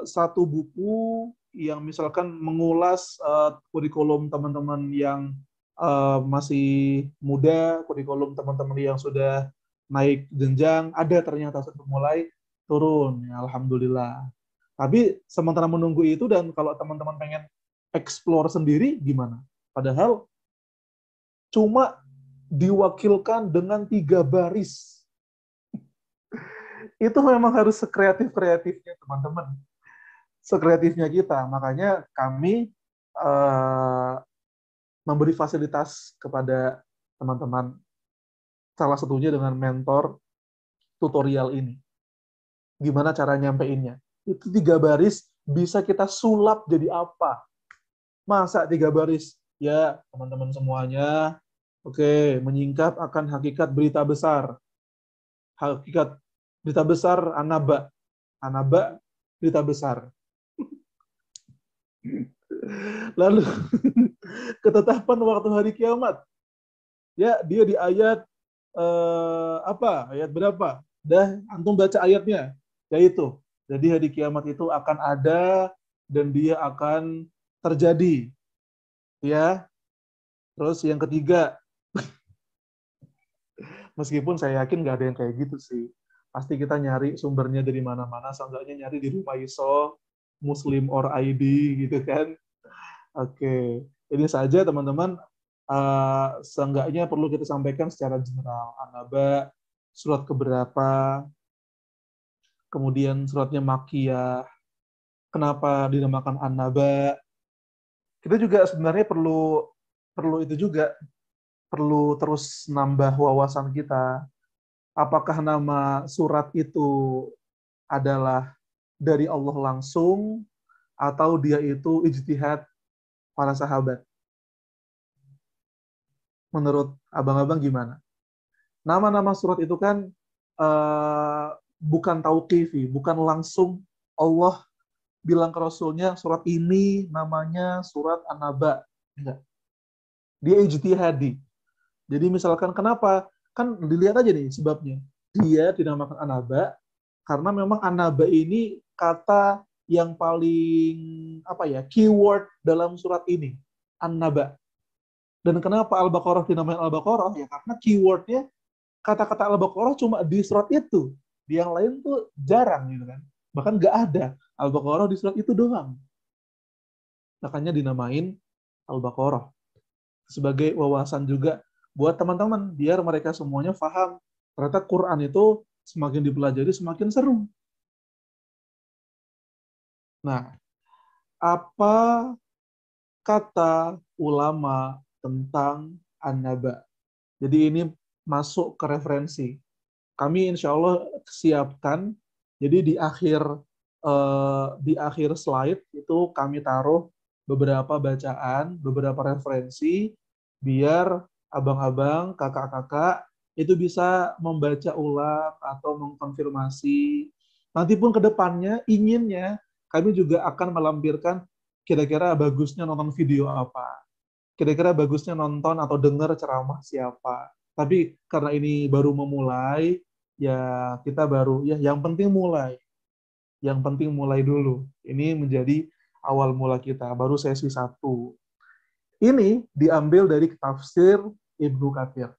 satu buku yang misalkan mengulas kurikulum teman-teman yang masih muda, kurikulum teman-teman yang sudah naik jenjang, ada ternyata sudah mulai turun. Ya, alhamdulillah. Tapi sementara menunggu itu, dan kalau teman-teman pengen explore sendiri, gimana? Padahal cuma diwakilkan dengan 3 baris. Itu memang harus sekreatif-kreatifnya teman-teman. Sekreatifnya kita. Makanya kami memberi fasilitas kepada teman-teman. Salah satunya dengan mentor tutorial ini. Gimana cara nyampeinnya? Itu 3 baris bisa kita sulap jadi apa? Masa 3 baris? Ya, teman-teman semuanya, oke, menyingkap akan hakikat berita besar. Hakikat berita besar, anaba. Anaba, berita besar. Lalu, ketetapan waktu hari kiamat. Ya, dia di ayat ayat berapa? Dah, antum baca ayatnya. Yaitu, jadi hari kiamat itu akan ada dan dia akan terjadi. Ya. Terus yang ketiga, meskipun saya yakin nggak ada yang kayak gitu sih. Pasti kita nyari sumbernya dari mana-mana, seenggaknya nyari di rumah ISO, Muslim or ID gitu kan. Oke, ini saja teman-teman. Seenggaknya perlu kita sampaikan secara general. An-Naba, surat keberapa, kemudian suratnya Makkiyah, kenapa dinamakan An-Naba. Kita juga sebenarnya perlu itu juga, perlu terus nambah wawasan kita. Apakah nama surat itu adalah dari Allah langsung, atau dia itu ijtihad para sahabat? Menurut abang-abang gimana? Nama-nama surat itu kan bukan tauqifi, bukan langsung Allah bilang ke Rasulnya surat ini namanya surat An-Naba. Enggak. Dia ijtihadi. Jadi misalkan kenapa? Kan dilihat aja nih sebabnya. Dia dinamakan An-Naba karena memang An-Naba ini kata yang paling keyword dalam surat ini. An-Naba. Dan kenapa Al-Baqarah dinamakan Al-Baqarah? Ya karena keywordnya kata-kata Al-Baqarah cuma di surat itu. Di yang lain tuh jarang gitu kan. Bahkan nggak ada Al-Baqarah di surat itu doang. Makanya dinamain Al-Baqarah. Sebagai wawasan juga buat teman-teman, biar mereka semuanya paham. Ternyata Quran itu semakin dipelajari semakin seru. Nah, apa kata ulama tentang An-Naba? Jadi ini masuk ke referensi. Kami insya Allah siapkan. Jadi di akhir slide itu kami taruh beberapa bacaan, beberapa referensi, biar abang-abang, kakak-kakak itu bisa membaca ulang atau mengkonfirmasi. Nanti pun ke depannya inginnya kami juga akan melampirkan kira-kira bagusnya nonton video apa. Kira-kira bagusnya nonton atau dengar ceramah siapa. Tapi karena ini baru memulai, ya kita baru, ya yang penting mulai. Yang penting mulai dulu. Ini menjadi awal mula kita, baru sesi 1. Ini diambil dari tafsir Ibnu Katsir.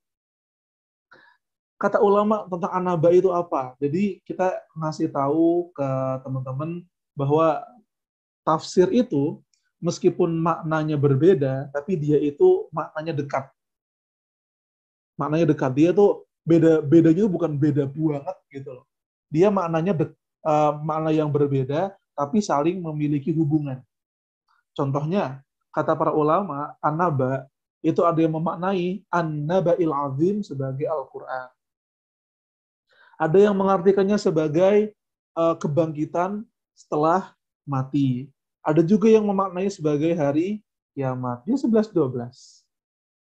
Kata ulama tentang An-Naba itu apa? Jadi kita ngasih tahu ke teman-teman bahwa tafsir itu meskipun maknanya berbeda, tapi dia itu maknanya dekat. Maknanya dekat. Dia tuh bedanya bukan beda banget gitu loh. Dia maknanya makna yang berbeda, tapi saling memiliki hubungan. Contohnya, kata para ulama, An-Naba itu ada yang memaknai An-Naba'il Azim sebagai Al-Quran. Ada yang mengartikannya sebagai kebangkitan setelah mati. Ada juga yang memaknai sebagai hari kiamat. Dia 11-12.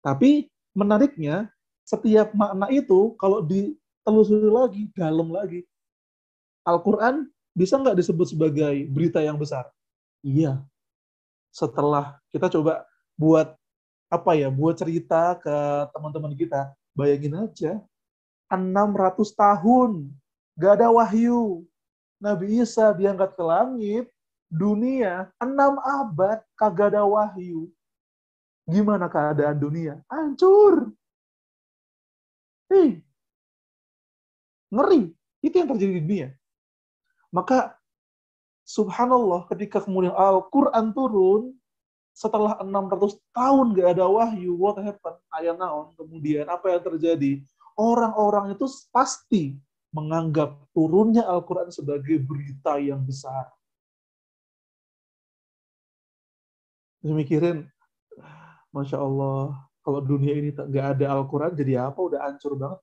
Tapi menariknya, setiap makna itu kalau ditelusuri lagi, dalam lagi, Al-Quran bisa nggak disebut sebagai berita yang besar? Iya. Setelah kita coba buat buat cerita ke teman-teman kita, bayangin aja, 600 tahun gak ada wahyu. Nabi Isa diangkat ke langit, dunia 6 abad kagak ada wahyu. Gimana keadaan dunia? Hancur. Ngeri. Itu yang terjadi di dunia. Maka subhanallah, ketika kemudian Al-Quran turun, setelah 600 tahun gak ada wahyu, what happened? Ayat naon, kemudian apa yang terjadi? Orang-orang itu pasti menganggap turunnya Al-Quran sebagai berita yang besar. Terus mikirin, Masya Allah, kalau dunia ini gak ada Al-Quran, jadi apa? Udah hancur banget.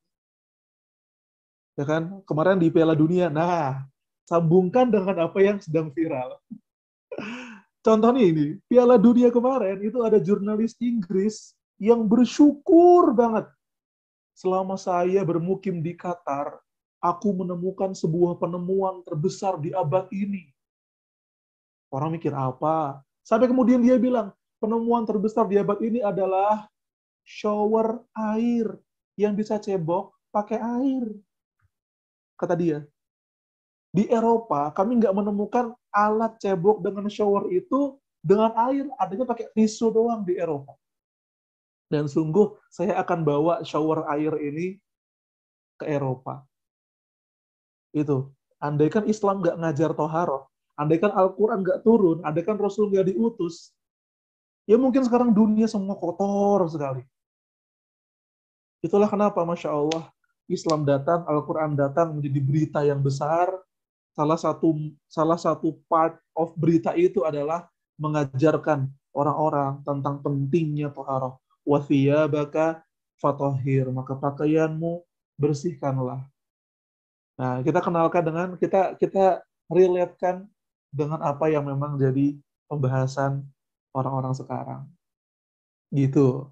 Ya kan? Kemarin di Piala Dunia, nah, sambungkan dengan apa yang sedang viral. Contohnya ini, Piala Dunia kemarin itu ada jurnalis Inggris yang bersyukur banget. Selama saya bermukim di Qatar, aku menemukan sebuah penemuan terbesar di abad ini. Orang mikir apa? Sampai kemudian dia bilang, penemuan terbesar di abad ini adalah shower air yang bisa cebok pakai air. Kata dia. Di Eropa, kami nggak menemukan alat cebok dengan shower itu dengan air, adanya pakai tisu doang di Eropa. Dan sungguh, saya akan bawa shower air ini ke Eropa. Itu. Andaikan Islam nggak ngajar toharoh, andaikan Al-Quran nggak turun, andaikan Rasul nggak diutus, ya mungkin sekarang dunia semua kotor sekali. Itulah kenapa, Masya Allah, Islam datang, Al-Quran datang menjadi berita yang besar. Salah satu part of berita itu adalah mengajarkan orang-orang tentang pentingnya taharah. Wa thiyabaka fatahhir, maka pakaianmu bersihkanlah. Nah, kita kenalkan dengan kita relate-kan dengan apa yang memang jadi pembahasan orang-orang sekarang. Gitu.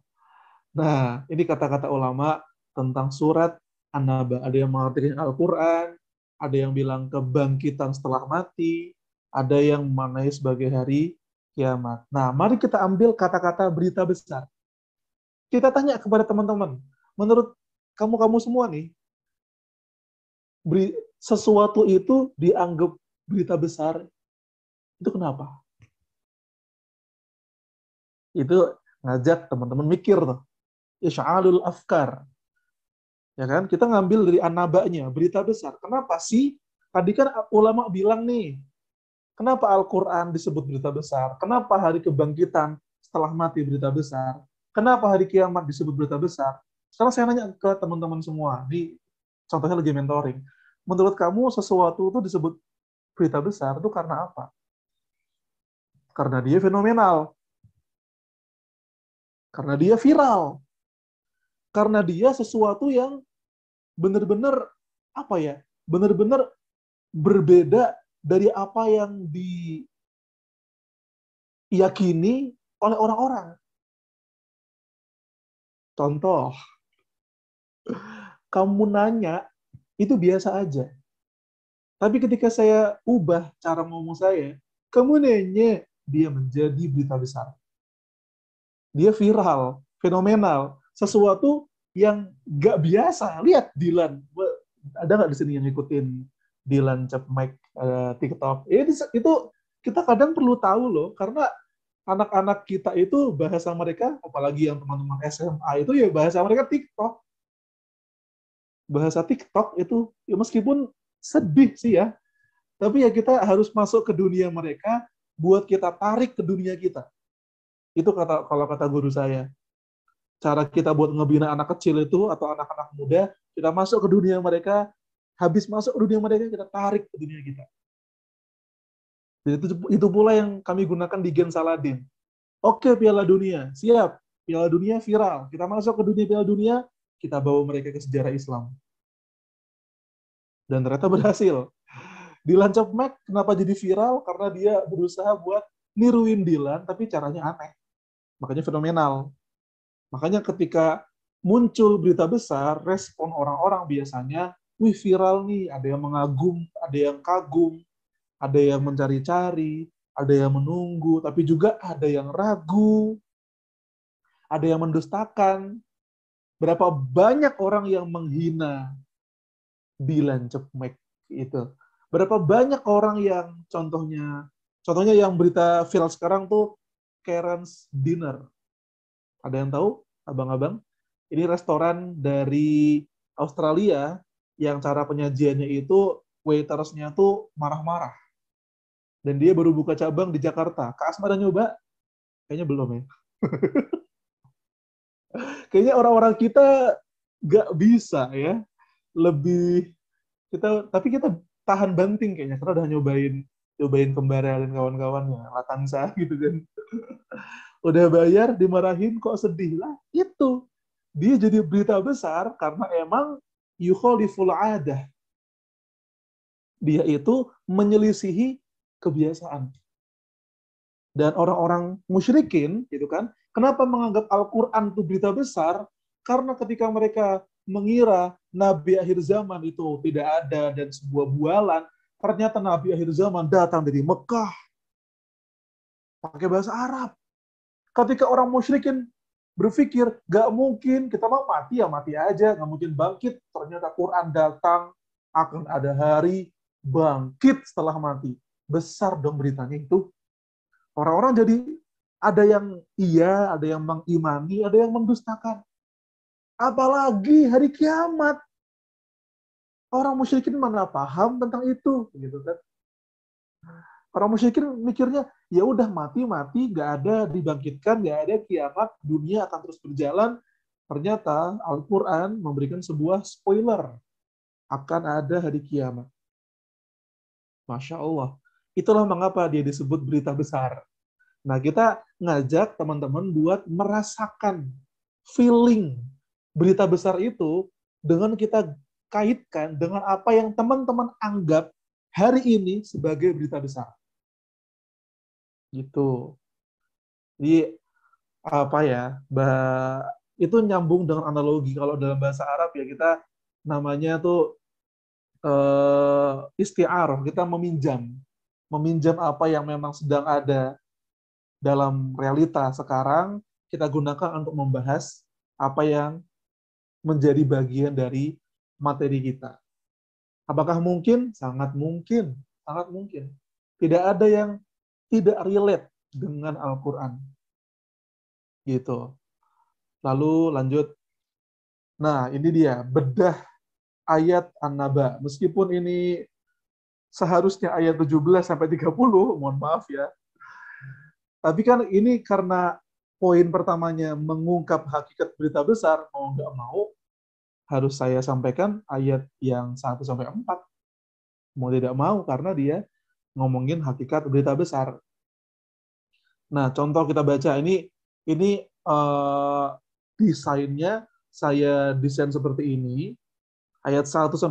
Nah, ini kata-kata ulama tentang surat An-Naba. Ada yang mengartikan Al-Quran, ada yang bilang kebangkitan setelah mati, ada yang memaknai sebagai hari kiamat. Nah, mari kita ambil kata-kata berita besar. Kita tanya kepada teman-teman, menurut kamu semua nih, sesuatu itu dianggap berita besar, itu kenapa? Itu ngajak teman-teman mikir tuh. Isya'alul afkar. Ya kan? Kita ngambil dari An-Naba'nya, berita besar. Kenapa sih? Tadi kan ulama bilang nih, kenapa Al-Quran disebut berita besar? Kenapa hari kebangkitan setelah mati berita besar? Kenapa hari kiamat disebut berita besar? Sekarang saya nanya ke teman-teman semua, di contohnya lagi mentoring. Menurut kamu sesuatu itu disebut berita besar itu karena apa? Karena dia fenomenal. Karena dia viral. Karena dia sesuatu yang benar-benar benar-benar berbeda dari apa yang diyakini oleh orang-orang. Contoh, kamu nanya, itu biasa aja. Tapi ketika saya ubah cara ngomong saya, kamu nanya, dia menjadi berita besar. Dia viral, fenomenal, sesuatu yang gak biasa. Lihat Dilan, ada nggak di sini yang ngikutin Dilan Cepmek TikTok? Itu kita kadang perlu tahu loh, karena anak-anak kita itu bahasa mereka, apalagi yang teman-teman SMA itu ya bahasa mereka TikTok. Bahasa TikTok itu ya meskipun sedih sih ya, tapi ya kita harus masuk ke dunia mereka buat kita tarik ke dunia kita. Itu kalau kata guru saya. Cara kita buat ngebina anak kecil itu atau anak-anak muda, kita masuk ke dunia mereka, habis masuk ke dunia mereka, kita tarik ke dunia kita. Jadi itu pula yang kami gunakan di Gen Saladin. Oke, Piala Dunia, siap. Piala Dunia viral. Kita masuk ke dunia Piala Dunia, kita bawa mereka ke sejarah Islam. Dan ternyata berhasil. Dilan Cepmek kenapa jadi viral? Karena dia berusaha buat niruin Dilan, tapi caranya aneh. Makanya fenomenal. Makanya ketika muncul berita besar, respon orang-orang biasanya, wih viral nih, ada yang mengagum, ada yang kagum, ada yang mencari-cari, ada yang menunggu, tapi juga ada yang ragu, ada yang mendustakan. Berapa banyak orang yang menghina Dilan Cepmek itu. Berapa banyak orang yang contohnya yang berita viral sekarang tuh Karen's Dinner. Ada yang tahu, abang-abang? Ini restoran dari Australia yang cara penyajiannya itu waitersnya tuh marah-marah. Dan dia baru buka cabang di Jakarta. Kak Asma udah nyoba? Kayaknya belum ya. Kayaknya orang-orang kita nggak bisa ya. Tapi kita tahan banting kayaknya karena udah nyobain Kembara dan kawan-kawannya, Latansa gitu kan. Udah bayar, dimarahin, kok sedih lah. Itu. Dia jadi berita besar karena emang yukhaliful adah. Dia itu menyelisihi kebiasaan. Dan orang-orang musyrikin, gitu kan, kenapa menganggap Al-Quran itu berita besar? Karena ketika mereka mengira Nabi akhir zaman itu tidak ada dan sebuah bualan, ternyata Nabi akhir zaman datang dari Mekah, pakai bahasa Arab. Ketika orang musyrikin berpikir, gak mungkin, kita mau mati ya mati aja, gak mungkin bangkit, ternyata Quran datang, akan ada hari bangkit setelah mati. Besar dong beritanya itu. Orang-orang jadi ada yang iya, ada yang mengimani, ada yang mendustakan. Apalagi hari kiamat. Orang musyrikin mana paham tentang itu, gitu kan? Orang musyrikin mikirnya, ya udah mati, nggak ada dibangkitkan, nggak ada kiamat, dunia akan terus berjalan. Ternyata Al-Quran memberikan sebuah spoiler. Akan ada hari kiamat. Masya Allah. Itulah mengapa dia disebut berita besar. Nah, kita ngajak teman-teman buat merasakan feeling berita besar itu dengan kita kaitkan dengan apa yang teman-teman anggap hari ini sebagai berita besar. Gitu. Jadi, apa ya, itu nyambung dengan analogi. Kalau dalam bahasa Arab ya, kita namanya tuh isti'arah, kita meminjam apa yang memang sedang ada dalam realita sekarang, kita gunakan untuk membahas apa yang menjadi bagian dari materi kita. Apakah mungkin? Sangat mungkin. Sangat mungkin. Tidak ada yang tidak relate dengan Al-Quran. Gitu. Lalu lanjut. Nah, ini dia. Bedah ayat An-Naba. Meskipun ini seharusnya ayat 17-30, mohon maaf ya. Tapi kan ini karena poin pertamanya mengungkap hakikat berita besar, mau nggak mau, harus saya sampaikan ayat yang 1-4. Mau tidak mau, karena dia ngomongin hakikat berita besar. Nah, contoh kita baca, ini desainnya saya desain seperti ini, ayat 1-2,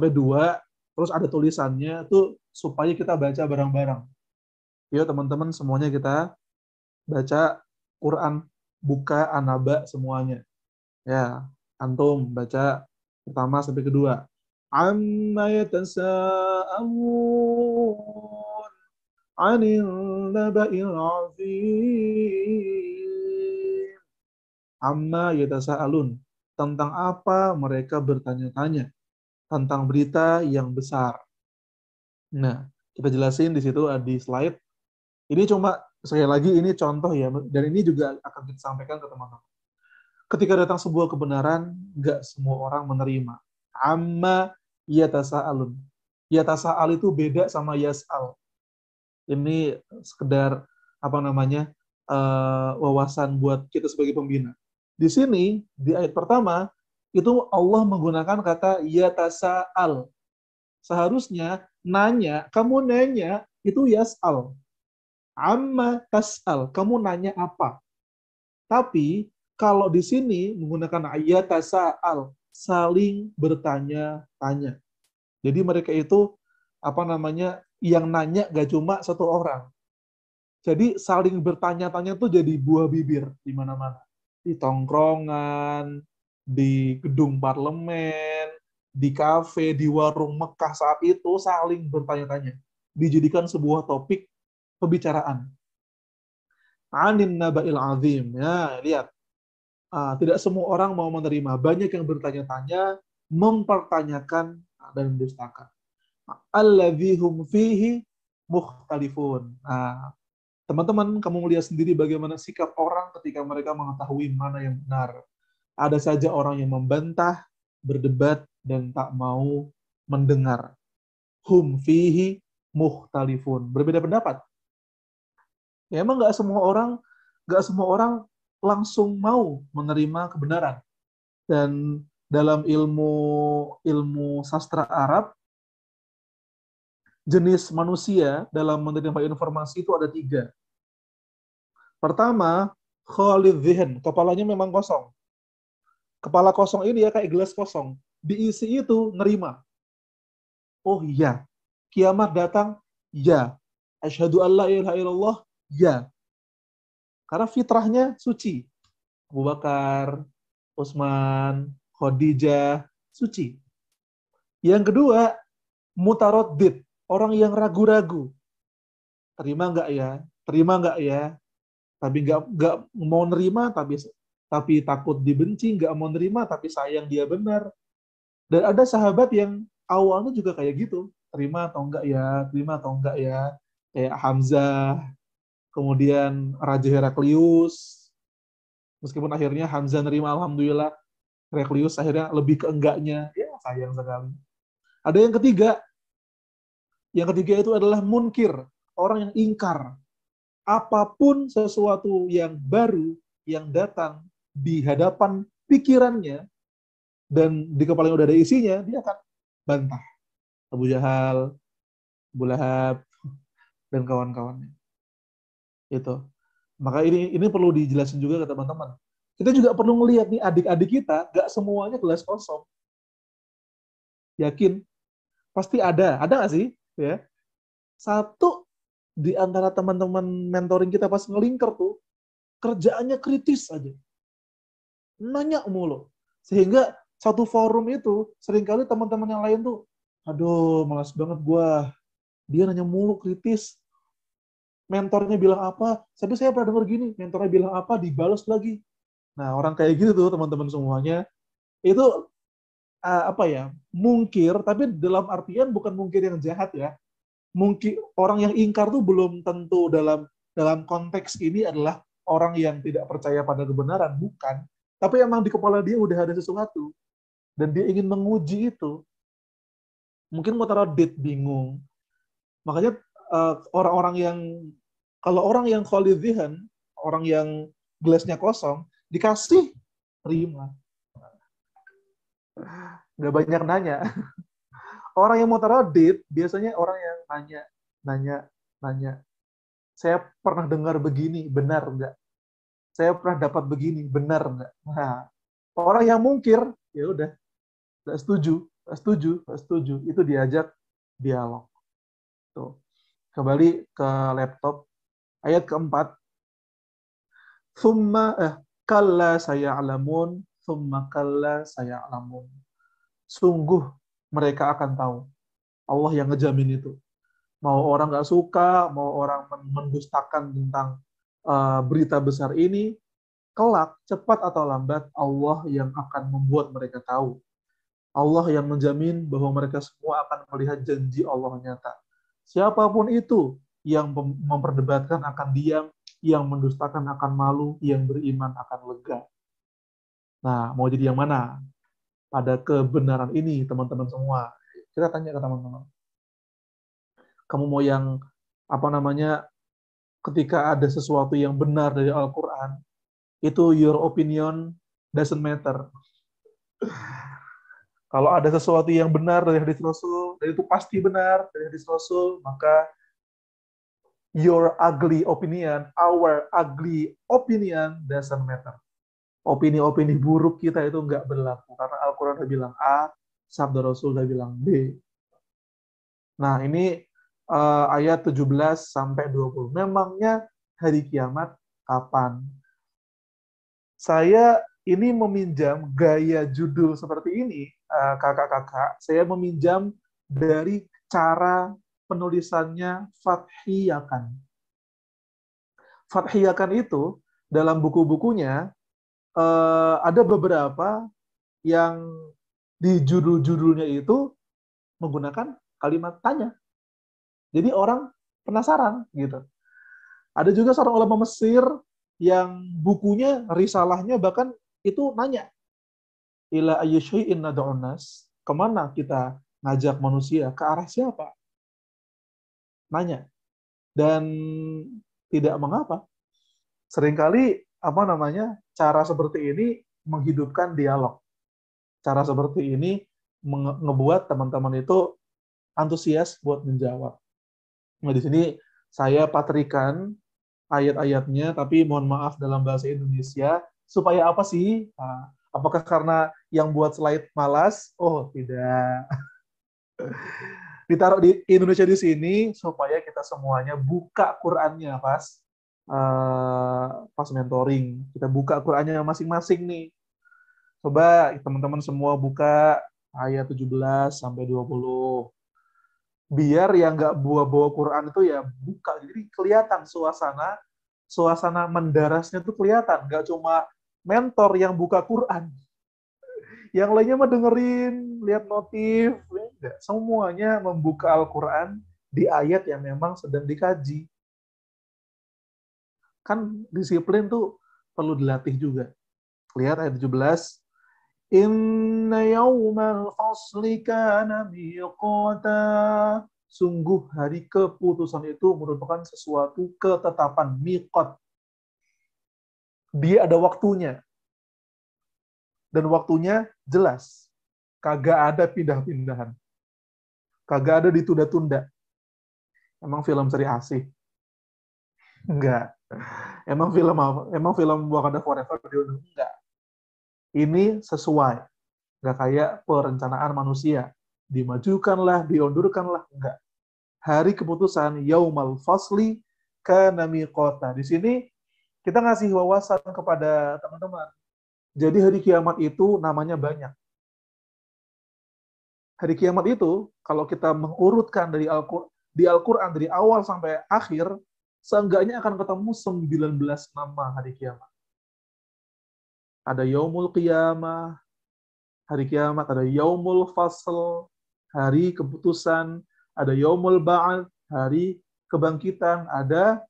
terus ada tulisannya, tuh supaya kita baca bareng-bareng. Yuk teman-teman semuanya kita baca Quran, buka An-Naba semuanya. Ya, antum baca pertama sampai kedua. Amma yatasa'alun 'anil naba'il 'azim. Amma yatasa'alun, tentang apa mereka bertanya-tanya, tentang berita yang besar. Nah, kita jelasin di situ di slide. Ini cuma sekali lagi ini contoh ya, dan ini juga akan kita sampaikan ke teman-teman. Ketika datang sebuah kebenaran, nggak semua orang menerima. Amma yatasa'alun. Yatasa'al itu beda sama yas'al. Ini sekedar wawasan buat kita sebagai pembina. Di sini di ayat pertama itu Allah menggunakan kata yatasa'al. Seharusnya kamu nanya itu yas'al. Amma tas'al, kamu nanya apa? Tapi kalau di sini menggunakan ayat tasa'al, saling bertanya-tanya. Jadi mereka itu yang nanya gak cuma satu orang. Jadi saling bertanya-tanya tuh jadi buah bibir di mana-mana. Di tongkrongan, di gedung parlemen, di kafe, di warung Mekah saat itu saling bertanya-tanya. Dijadikan sebuah topik pembicaraan. Anin naba'il azim. Ya, lihat. Tidak semua orang mau menerima. Banyak yang bertanya-tanya, mempertanyakan, dan mendustakan. Alladzi hum fihi mukhtalifun. Nah, teman-teman, kamu melihat sendiri bagaimana sikap orang ketika mereka mengetahui mana yang benar. Ada saja orang yang membantah, berdebat, dan tak mau mendengar. Hum fihi mukhtalifun. Berbeda pendapat. Ya, emang nggak semua orang langsung mau menerima kebenaran. Dan dalam ilmu sastra Arab, jenis manusia dalam menerima informasi itu ada 3. Pertama, khalid zihin, kepalanya memang kosong. Kepala kosong ini ya kayak gelas kosong. Diisi itu nerima. Oh iya, kiamat datang, ya. Asyhadu an la ilaha illallah, ya. Karena fitrahnya suci. Abu Bakar, Utsman, Khadijah, suci. Yang kedua, mutaraddid, orang yang ragu-ragu. Terima nggak ya? Terima nggak ya? Tapi nggak mau nerima, tapi takut dibenci, nggak mau nerima, tapi sayang dia benar. Dan ada sahabat yang awalnya juga kayak gitu, terima atau enggak ya, terima atau enggak ya, kayak Hamzah, kemudian Raja Heraklius, meskipun akhirnya Hamzah nerima, alhamdulillah, Heraklius akhirnya lebih ke enggaknya, ya sayang sekali. Ada yang ketiga itu adalah munkir, orang yang ingkar, apapun sesuatu yang baru yang datang di hadapan pikirannya, dan di kepalanya udah ada isinya, dia akan bantah. Abu Jahal, Abu Lahab, dan kawan-kawannya. Itu. Maka ini perlu dijelasin juga ke teman-teman. Kita juga perlu melihat nih adik-adik kita, gak semuanya gelas kosong. Yakin? Pasti ada. Ada nggak sih? Ya. Satu di antara teman-teman mentoring kita pas ngelingker tuh, kerjaannya kritis aja. Nanya mulu. Sehingga satu forum itu, seringkali teman-teman yang lain tuh, aduh, malas banget gua. Dia nanya mulu, kritis. Mentornya bilang apa, tapi saya pernah dengar gini, mentornya bilang apa, dibalas lagi. Nah, orang kayak gitu tuh, teman-teman semuanya, itu apa ya, mungkir, tapi dalam artian bukan mungkir yang jahat ya. Mungkin orang yang ingkar tuh belum tentu dalam konteks ini adalah orang yang tidak percaya pada kebenaran, bukan. Tapi emang di kepala dia udah ada sesuatu, dan dia ingin menguji itu. Mungkin mutaraddid, bingung. Makanya orang-orang yang, kalau orang yang khalid zihan, orang yang gelasnya kosong, dikasih, terima. Nggak banyak nanya. Orang yang mutaraddid, biasanya orang yang nanya. Saya pernah dengar begini, benar nggak? Saya pernah dapat begini, benar nggak? Nah, orang yang mungkir, ya udah, nggak setuju. Itu diajak dialog. Tuh. Kembali ke laptop. Ayat keempat. Kalla saya'lamun, kalla saya'lamun. Sungguh mereka akan tahu. Allah yang ngejamin itu. Mau orang nggak suka, mau orang mendustakan tentang berita besar ini, kelak, cepat atau lambat, Allah yang akan membuat mereka tahu. Allah yang menjamin bahwa mereka semua akan melihat janji Allah nyata. Siapapun itu yang memperdebatkan akan diam, yang mendustakan akan malu, yang beriman akan lega. Nah, mau jadi yang mana? Pada kebenaran ini, teman-teman semua. Kita tanya ke teman-teman. Kamu mau yang, ketika ada sesuatu yang benar dari Al-Quran, itu your opinion doesn't matter. Kalau ada sesuatu yang benar dari hadis Rasul, dan itu pasti benar dari hadis Rasul, maka your ugly opinion, our ugly opinion doesn't matter. Opini-opini buruk kita itu nggak berlaku. Karena Al-Quran udah bilang A, sabda Rasul udah bilang B. Nah, ini ayat 17-20. Memangnya hari kiamat kapan. Saya ini meminjam gaya judul seperti ini, kakak-kakak. Saya meminjam dari cara penulisannya Fathiyakan. Fathiyakan itu dalam buku-bukunya ada beberapa yang di judul-judulnya itu menggunakan kalimat tanya. Jadi orang penasaran gitu. Ada juga seorang ulama Mesir yang bukunya, risalahnya bahkan itu nanya, ila ayyi syai'in nad'un nas, kemana kita ngajak manusia, ke arah siapa? Nanya. Dan tidak mengapa. Seringkali cara seperti ini menghidupkan dialog. Cara seperti ini ngebuat teman-teman itu antusias buat menjawab. Nah, di sini saya patrikan ayat-ayatnya, tapi mohon maaf dalam bahasa Indonesia. Supaya apa sih? Nah, apakah karena yang buat slide malas? Oh, tidak. Ditaruh di Indonesia di sini supaya kita semuanya buka Qur'annya pas mentoring. Kita buka Qur'annya masing-masing nih. Coba teman-teman semua buka ayat 17 sampai 20. Biar yang nggak bawa Quran itu ya buka. Jadi kelihatan suasana mendarasnya tuh kelihatan. Nggak cuma mentor yang buka Quran. Yang lainnya mah dengerin, lihat notif. Enggak. Semuanya membuka Al-Quran di ayat yang memang sedang dikaji. Kan disiplin tuh perlu dilatih juga. Lihat ayat 17. Inna yawmal fasli kana miqata. Sungguh hari keputusan itu merupakan sesuatu ketetapan, miqat. Dia ada waktunya. Dan waktunya jelas. Kagak ada pindah-pindahan. Kagak ada ditunda-tunda. Emang film seri asih? Enggak. Emang film apa? Emang film Wakanda Forever diundur? Enggak. Ini sesuai. Enggak kayak perencanaan manusia. Dimajukanlah, diundurkanlah. Enggak. Hari keputusan, yaumal fasli kana miqata. Di sini kita ngasih wawasan kepada teman-teman. Jadi hari kiamat itu namanya banyak. Hari kiamat itu, kalau kita mengurutkan di Al-Quran dari awal sampai akhir, seenggaknya akan ketemu 19 nama hari kiamat. Ada Yaumul Qiyamah, hari kiamat, ada Yaumul Fasl, hari keputusan, ada Yaumul Ba'ad, hari kebangkitan, ada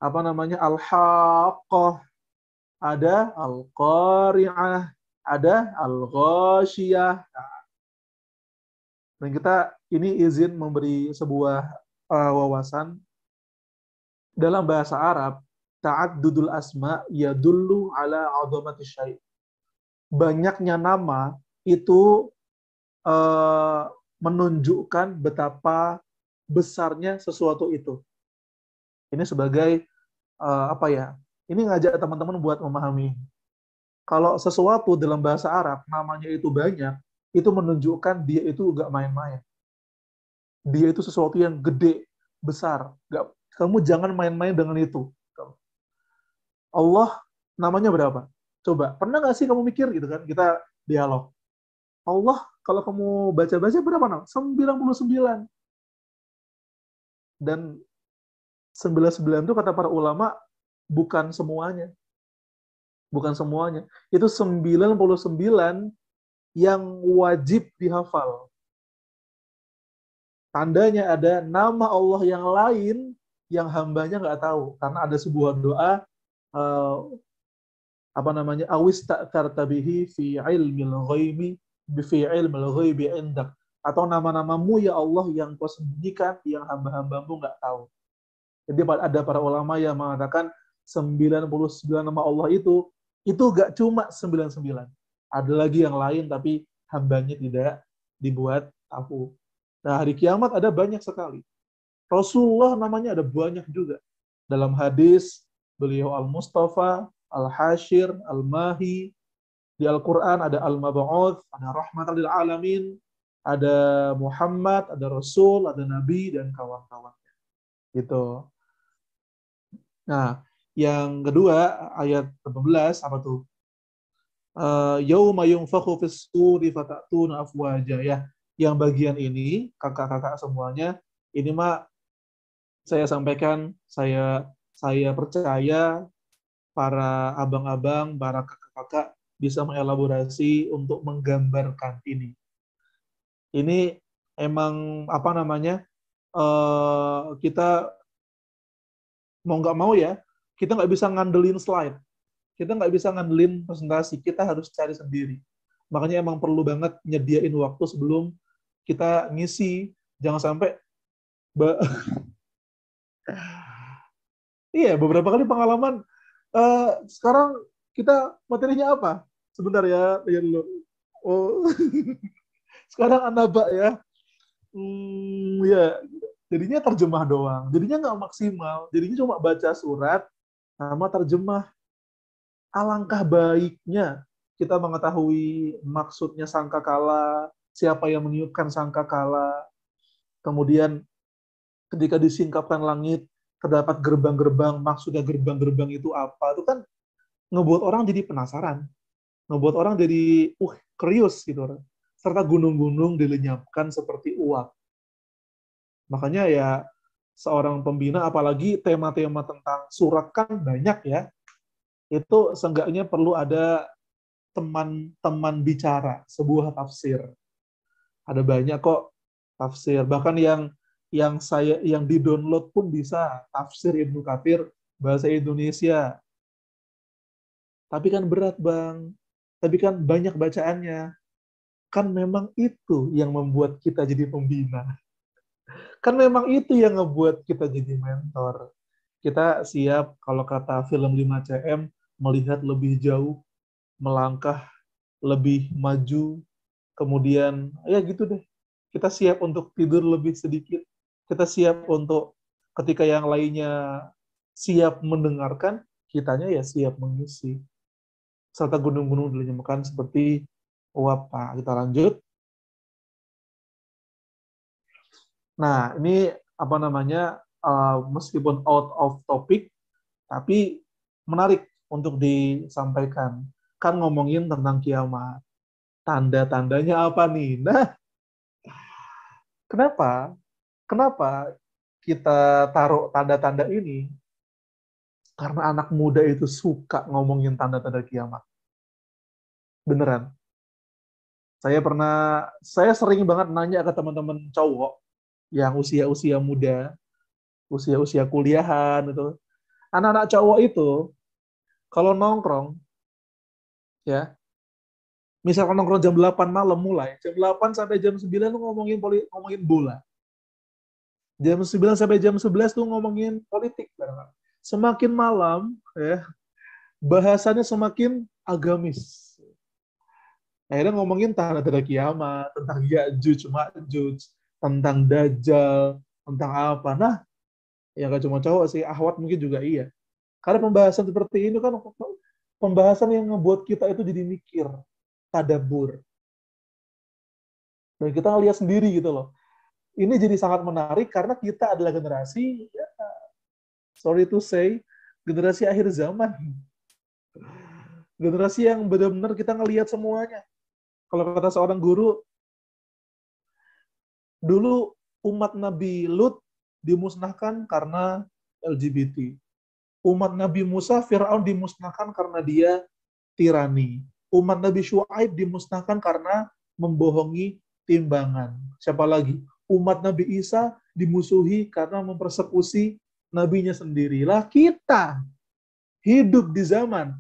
Al-Haqqah, ada Al-Qari'ah, ada Al-Ghashiyah. Dan kita ini izin memberi sebuah wawasan. Dalam bahasa Arab, ta'addudul asma yadullu ala 'azamati syai'. Banyaknya nama itu menunjukkan betapa besarnya sesuatu itu. Ini sebagai Ini ngajak teman-teman buat memahami. Kalau sesuatu dalam bahasa Arab namanya itu banyak, itu menunjukkan dia itu nggak main-main. Dia itu sesuatu yang gede, besar. Kamu jangan main-main dengan itu. Allah namanya berapa? Coba, pernah nggak sih kamu mikir gitu kan? Kita dialog. Allah, kalau kamu baca-baca berapa nama? 99. Dan 99 itu kata para ulama bukan semuanya. Bukan semuanya. Itu 99 yang wajib dihafal. Tandanya ada nama Allah yang lain yang hambanya nggak tahu. Karena ada sebuah doa, awis ta'tharta bihi fi ilmil ghaibi fi ilmil ghaibi indak. Atau nama-namamu ya Allah yang kau sembunyikan, yang hamba-hambamu nggak tahu. Jadi ada para ulama yang mengatakan 99 nama Allah itu nggak cuma 99. Ada lagi yang lain tapi hambanya tidak dibuat tahu. Nah, hari kiamat ada banyak sekali. Rasulullah namanya ada banyak juga. Dalam hadis, beliau Al-Mustafa, Al-Hashir, Al-Mahi. Di Al-Quran ada Al-Mab'uth, ada Rahmatan lil Alamin, ada Muhammad, ada Rasul, ada Nabi, dan kawan-kawannya. Gitu. Nah, yang kedua ayat 18 apa tuh? Yauma yunfakhu fis-suri fatatuna afwaja ya. Yang bagian ini kakak-kakak semuanya ini mah saya sampaikan, saya percaya para abang-abang, para kakak-kakak bisa mengelaborasi untuk menggambarkan ini. Ini emang apa namanya? Kita mau nggak mau ya, kita nggak bisa ngandelin slide, kita nggak bisa ngandelin presentasi, kita harus cari sendiri. Makanya emang perlu banget nyediain waktu sebelum kita ngisi, jangan sampai iya beberapa kali pengalaman. Sekarang kita materinya apa? Sebentar ya, lihat dulu. Oh, sekarang anaba ya. Ya, jadinya terjemah doang. Jadinya nggak maksimal. Jadinya cuma baca surat sama terjemah. Alangkah baiknya kita mengetahui maksudnya sangkakala, siapa yang meniupkan sangkakala, kemudian ketika disingkapkan langit, terdapat gerbang-gerbang, maksudnya gerbang-gerbang itu apa, itu kan ngebuat orang jadi penasaran, ngebuat orang jadi, curious gitu. Serta gunung-gunung dilenyapkan seperti uap. Makanya ya, seorang pembina, apalagi tema-tema tentang surat kan banyak ya, itu seenggaknya perlu ada teman-teman bicara, sebuah tafsir. Ada banyak kok tafsir. Bahkan yang di-download pun bisa tafsir Ibnu Katsir bahasa Indonesia. Tapi kan berat, Bang. Tapi kan banyak bacaannya. Kan memang itu yang membuat kita jadi pembina. Kan memang itu yang ngebuat kita jadi mentor. Kita siap, kalau kata film 5CM, melihat lebih jauh, melangkah lebih maju, kemudian ya gitu deh. Kita siap untuk tidur lebih sedikit. Kita siap untuk ketika yang lainnya siap mendengarkan, kitanya ya siap mengisi. Serta gunung-gunung dilenyapkan seperti uap. Kita lanjut. Nah, ini apa namanya, meskipun out of topic, tapi menarik untuk disampaikan. Kan ngomongin tentang kiamat. Tanda-tandanya apa nih? Nah, kenapa? Kenapa kita taruh tanda-tanda ini? Karena anak muda itu suka ngomongin tanda-tanda kiamat. Beneran. Saya sering banget nanya ke teman-teman cowok yang usia-usia muda, usia-usia kuliahan itu. Anak-anak cowok itu kalau nongkrong, ya, misalkan nongkrong jam 8 malam mulai, jam 8 sampai jam 9 tuh ngomongin bola. Jam 9 sampai jam 11 tuh ngomongin politik. Semakin malam, ya, bahasannya semakin agamis. Akhirnya ngomongin tanda-tanda kiamat, tentang Ya'juj, Ma'juj, tentang Dajjal, tentang apa. Nah, ya gak cuma cowok sih, ahwat mungkin juga iya. Karena pembahasan seperti ini kan pembahasan yang ngebuat kita itu jadi mikir, tadabbur. Dan kita ngeliat sendiri gitu loh. Ini jadi sangat menarik karena kita adalah generasi, ya, sorry to say, generasi akhir zaman. Generasi yang benar-benar kita ngelihat semuanya. Kalau kata seorang guru, dulu umat Nabi Lut dimusnahkan karena LGBT. Umat Nabi Musa, Fir'aun dimusnahkan karena dia tirani. Umat Nabi Syuaib dimusnahkan karena membohongi timbangan. Siapa lagi? Umat Nabi Isa dimusuhi karena mempersekusi nabinya sendiri. Lah kita hidup di zaman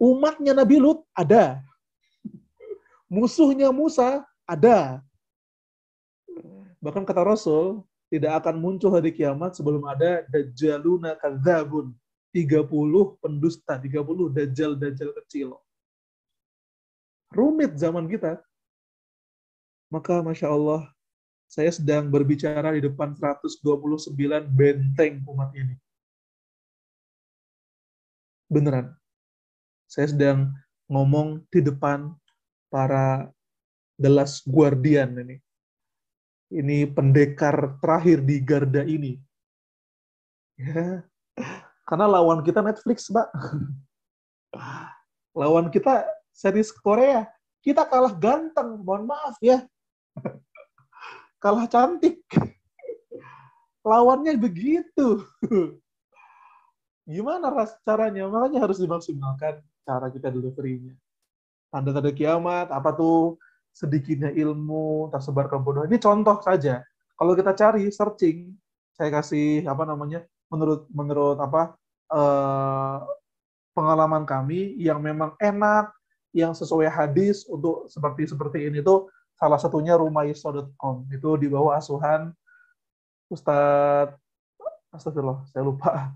umatnya Nabi Lut ada. Musuhnya Musa ada. Bahkan kata Rasul, tidak akan muncul hari kiamat sebelum ada dajjaluna kadzabun. 30 pendusta, 30 dajjal-dajjal kecil. Rumit zaman kita. Maka Masya Allah, saya sedang berbicara di depan 129 benteng umat ini. Beneran. Saya sedang ngomong di depan para The Last Guardian ini. Ini pendekar terakhir di garda ini. Ya. Karena lawan kita Netflix, Mbak. Lawan kita series Korea. Kita kalah ganteng, mohon maaf ya. Kalah cantik. Lawannya begitu. Gimana caranya? Makanya harus dimaksimalkan cara kita delivery-nya. Tanda-tanda kiamat, apa tuh? Sedikitnya ilmu tersebar kebodohan. Ini contoh saja. Kalau kita cari, searching, saya kasih menurut pengalaman kami yang memang enak, yang sesuai hadis untuk seperti ini tuh salah satunya rumaiso.com. Itu di bawah asuhan Ustadz Astagfirullah, saya lupa.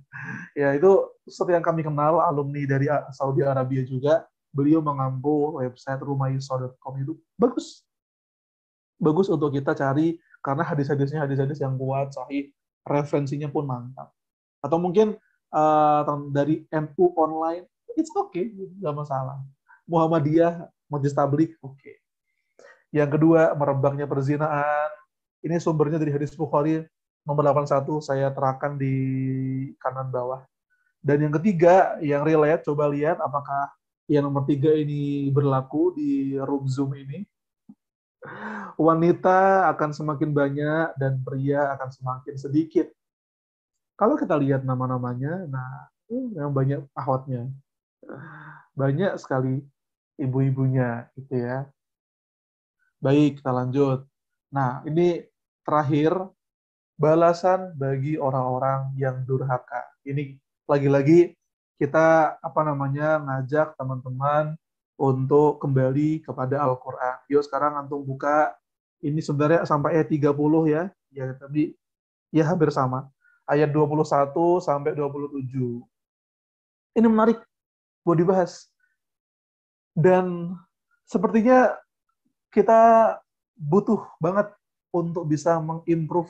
Ya, itu seperti yang kami kenal, alumni dari Saudi Arabia juga. Beliau mengambil website rumaiso.com itu bagus. Bagus untuk kita cari, karena hadis-hadisnya hadis-hadis yang kuat, sahih, referensinya pun mantap. Atau mungkin dari MU online, it's okay, nggak masalah. Muhammadiyah, Majelis Tabligh, oke. Yang kedua, merebaknya perzinaan. Ini sumbernya dari hadis Bukhari, nomor 81, saya terangkan di kanan bawah. Dan yang ketiga, yang relate, coba lihat apakah yang nomor 3 ini berlaku di room Zoom ini. Wanita akan semakin banyak dan pria akan semakin sedikit. Kalau kita lihat nama-namanya, nah, memang banyak ahwatnya. Banyak sekali ibu-ibunya, gitu ya. Baik, kita lanjut. Nah, ini terakhir, balasan bagi orang-orang yang durhaka. Ini lagi-lagi kita ngajak teman-teman untuk kembali kepada Al-Qur'an. Yuk sekarang antum buka, ini sebenarnya sampai ayat 30 ya. Ya tapi ya hampir sama. Ayat 21 sampai 27. Ini menarik buat dibahas. Dan sepertinya kita butuh banget untuk bisa mengimprove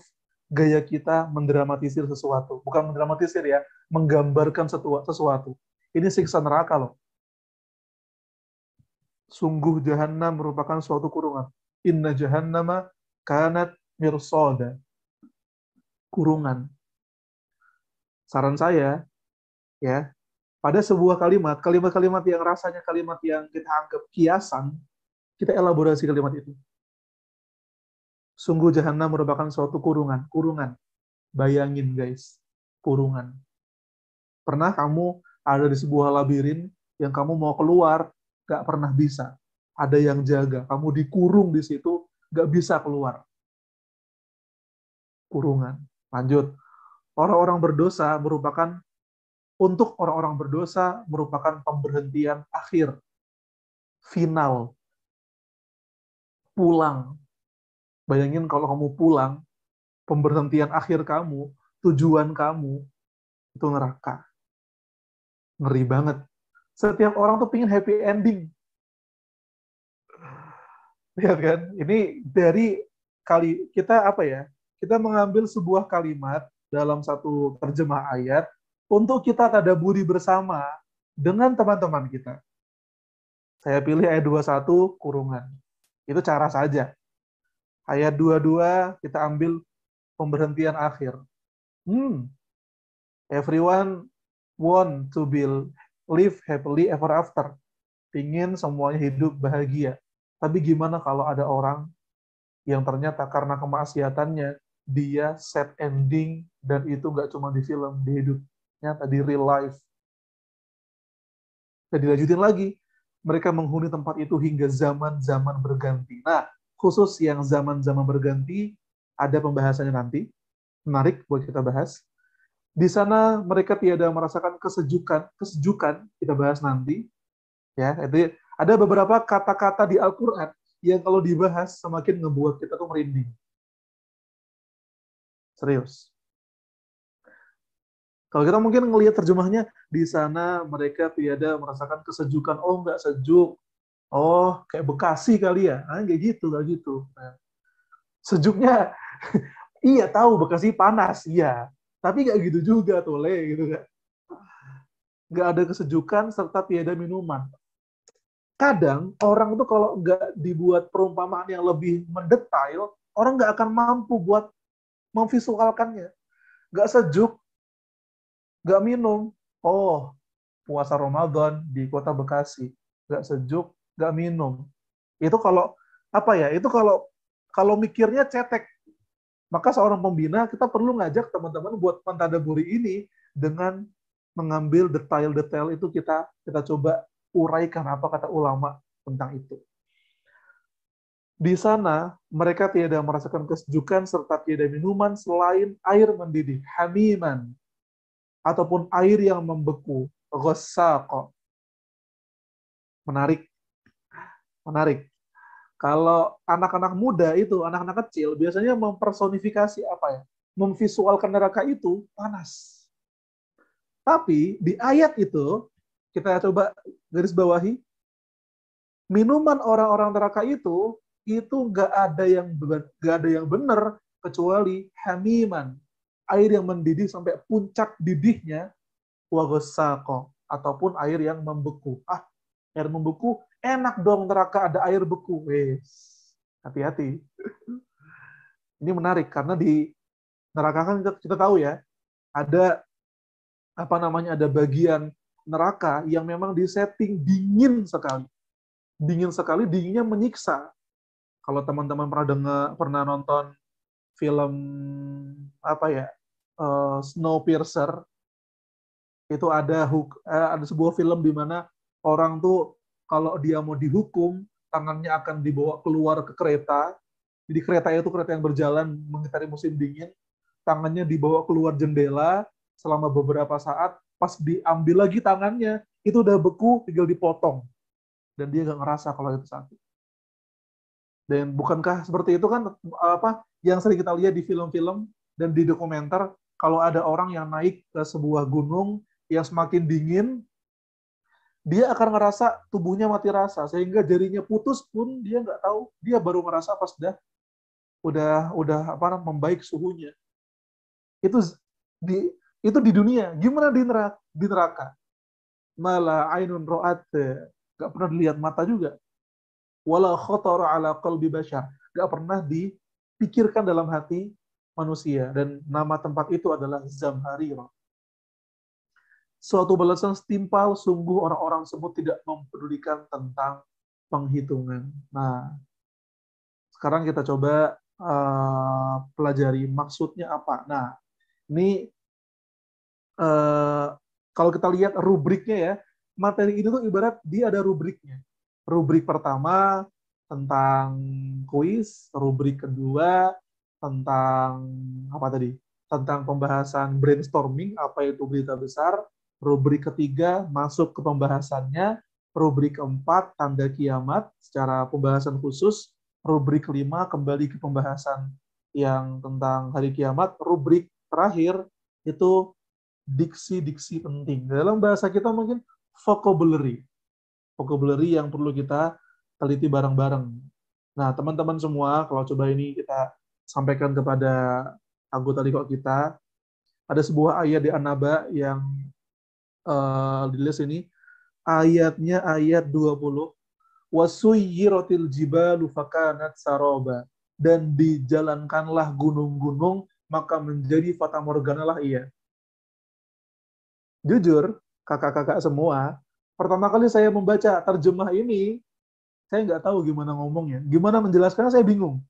gaya kita mendramatisir sesuatu. Bukan mendramatisir ya, menggambarkan sesuatu. Ini siksa neraka loh. Sungguh jahanam merupakan suatu kurungan. Inna jahannama kanat mirsada. Kurungan. Saran saya, ya, pada sebuah kalimat-kalimat yang rasanya kalimat yang kita anggap kiasan, kita elaborasi kalimat itu. Sungguh jahanam merupakan suatu kurungan. Kurungan. Bayangin guys, kurungan. Pernah kamu ada di sebuah labirin yang kamu mau keluar, gak pernah bisa. Ada yang jaga, kamu dikurung di situ, gak bisa keluar. Kurungan. Lanjut. Untuk orang-orang berdosa merupakan pemberhentian akhir. Final. Pulang. Bayangin kalau kamu pulang, pemberhentian akhir kamu, tujuan kamu, itu neraka. Ngeri banget. Setiap orang tuh pengen happy ending. Lihat kan? Ini dari kita mengambil sebuah kalimat dalam satu terjemah ayat untuk kita tadaburi bersama dengan teman-teman kita. Saya pilih ayat 21, kurungan. Itu cara saja. Ayat 22, kita ambil pemberhentian akhir. Everyone want to live happily ever after. Pingin semuanya hidup bahagia. Tapi gimana kalau ada orang yang ternyata karena kemaksiatannya, dia sad ending, dan itu nggak cuma di film, di hidupnya, di real life. Dan dilanjutin lagi, mereka menghuni tempat itu hingga zaman-zaman berganti. Nah, khusus yang zaman-zaman berganti, ada pembahasannya nanti. Menarik buat kita bahas. Di sana mereka tiada merasakan kesejukan, kita bahas nanti. Ya, itu ada beberapa kata-kata di Al-Qur'an yang kalau dibahas semakin ngebuat kita tuh merinding. Serius. Kalau kita mungkin ngelihat terjemahnya, di sana mereka tiada merasakan kesejukan. Oh, nggak sejuk. Oh, kayak Bekasi kali ya. Nggak gitu. Nah, sejuknya, iya tahu Bekasi panas, iya. Tapi nggak gitu juga tuh, gitu kan. Nggak ada kesejukan serta tiada minuman. Kadang orang tuh kalau nggak dibuat perumpamaan yang lebih mendetail, orang nggak akan mampu buat memvisualkannya. Nggak sejuk, nggak minum. Oh, puasa Ramadan di kota Bekasi, nggak sejuk, nggak minum. Itu kalau apa ya? Itu kalau mikirnya cetek. Maka seorang pembina kita perlu ngajak teman-teman buat mentadaburi ini dengan mengambil detail-detail itu kita coba uraikan apa kata ulama tentang itu. Di sana mereka tiada merasakan kesejukan serta tiada minuman selain air mendidih, hamiman, ataupun air yang membeku, ghassaqa. Menarik, menarik. Kalau anak-anak muda itu, anak-anak kecil, biasanya mempersonifikasi apa ya? Memvisualkan neraka itu panas. Tapi di ayat itu, kita coba garis bawahi, minuman orang-orang neraka itu nggak ada yang benar kecuali hamiman, air yang mendidih sampai puncak didihnya, wa ghassaqa, ataupun air yang membeku. Air membeku, enak dong neraka ada air beku. Wes, hati-hati. Ini menarik karena di neraka kan kita tahu ya, ada ada bagian neraka yang memang disetting dingin sekali. Dingin sekali, dinginnya menyiksa. Kalau teman-teman pernah nonton film Snowpiercer, itu ada sebuah film di mana orang tuh kalau dia mau dihukum, tangannya akan dibawa keluar ke kereta. Jadi kereta itu kereta yang berjalan mengitari musim dingin. Tangannya dibawa keluar jendela selama beberapa saat. Pas diambil lagi tangannya, itu udah beku, tinggal dipotong. Dan dia nggak ngerasa kalau itu sakit. Dan bukankah seperti itu kan yang sering kita lihat di film-film dan di dokumenter, kalau ada orang yang naik ke sebuah gunung yang semakin dingin, dia akan ngerasa tubuhnya mati rasa, sehingga jarinya putus pun dia nggak tahu, dia baru ngerasa pas udah membaik suhunya. Itu di dunia. Gimana di neraka? Malah ainun ra'at, nggak pernah dilihat mata juga. Wala khatara ala qalbi bashar, nggak pernah dipikirkan dalam hati manusia. Dan nama tempat itu adalah Zamharira. Suatu balasan setimpal, sungguh orang-orang tersebut tidak mempedulikan tentang penghitungan. Nah, sekarang kita coba pelajari maksudnya apa. Nah, ini kalau kita lihat rubriknya ya, materi ini tuh ibarat dia ada rubriknya. Rubrik pertama tentang kuis, rubrik kedua tentang tentang pembahasan brainstorming, apa itu berita besar. Rubrik ketiga masuk ke pembahasannya. Rubrik keempat tanda kiamat secara pembahasan khusus. Rubrik kelima kembali ke pembahasan yang tentang hari kiamat. Rubrik terakhir itu diksi-diksi penting. Dalam bahasa kita mungkin vocabulary yang perlu kita teliti bareng-bareng. Nah, teman-teman semua, kalau coba ini kita sampaikan kepada anggota Liko kita, ada sebuah ayat di An-Naba yang ditulis ini, ayatnya ayat 20, wasuyyiratil jibalu fakanat saroba, dan dijalankanlah gunung-gunung, maka menjadi fatamorgana lah ia. Jujur, kakak-kakak semua, pertama kali saya membaca terjemah ini, saya nggak tahu gimana ngomongnya. Gimana menjelaskannya, saya bingung.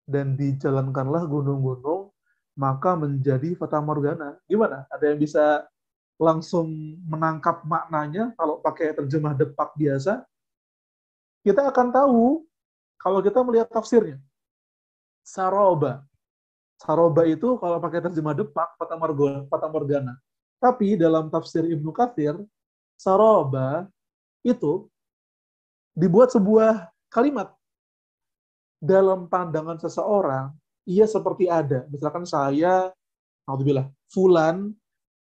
Dan dijalankanlah gunung-gunung, maka menjadi fatamorgana. Gimana? Ada yang bisa langsung menangkap maknanya kalau pakai terjemah Depak biasa? Kita akan tahu kalau kita melihat tafsirnya. Saroba. Saroba itu kalau pakai terjemah Depak, fatamorgana. Tapi dalam tafsir Ibnu Katsir, saroba itu dibuat sebuah kalimat. Dalam pandangan seseorang, ia seperti ada. Misalkan saya, alhamdulillah, fulan,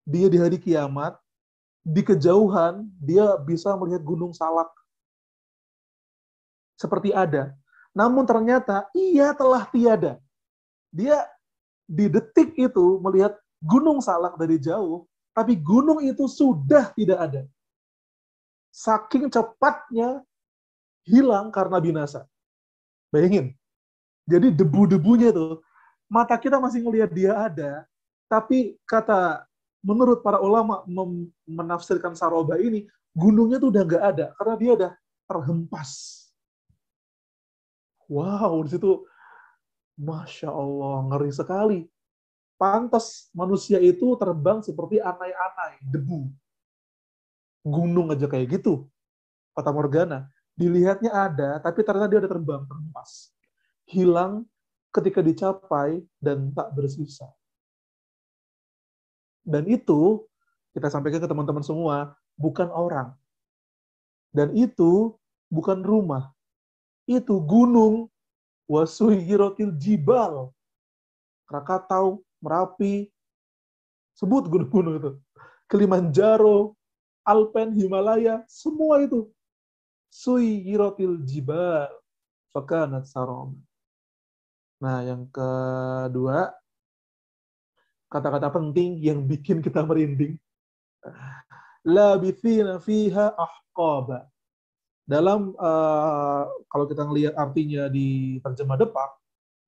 dia di hari kiamat, di kejauhan, dia bisa melihat gunung Salak. Seperti ada. Namun ternyata, ia telah tiada. Dia di detik itu melihat gunung Salak dari jauh, tapi gunung itu sudah tidak ada. Saking cepatnya hilang karena binasa. Bayangin. Jadi debu-debunya itu, mata kita masih ngelihat dia ada, tapi kata menurut para ulama menafsirkan Saroba ini, gunungnya tuh udah nggak ada karena dia udah terhempas. Wow, di situ Masya Allah, ngeri sekali. Pantas manusia itu terbang seperti anai-anai, debu. Gunung aja kayak gitu, Fata Morgana. Dilihatnya ada, tapi ternyata dia udah terbang, terhempas. Hilang ketika dicapai dan tak bersisa. Dan itu, kita sampaikan ke teman-teman semua, bukan orang. Dan itu bukan rumah. Itu gunung, wasuyiratil jibal. Krakatau, Merapi, sebut gunung-gunung itu. Kilimanjaro, Alpen, Himalaya, semua itu. Suyiratil jibal. Fakanat saroma. Nah, yang kedua, kata-kata penting yang bikin kita merinding. Labithina fiha ahqaba. Dalam, kalau kita ngelihat artinya di terjemah Depak,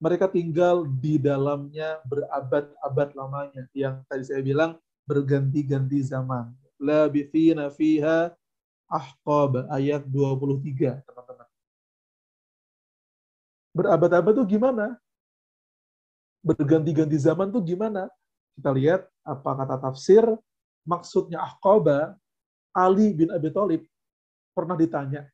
mereka tinggal di dalamnya berabad-abad lamanya. Yang tadi saya bilang, berganti-ganti zaman. Labithina fiha ahqaba, ayat 23, teman-teman. Berabad-abad itu gimana? Berganti-ganti zaman itu gimana? Kita lihat apa kata tafsir, maksudnya ahqaba, Ali bin Abi Thalib pernah ditanya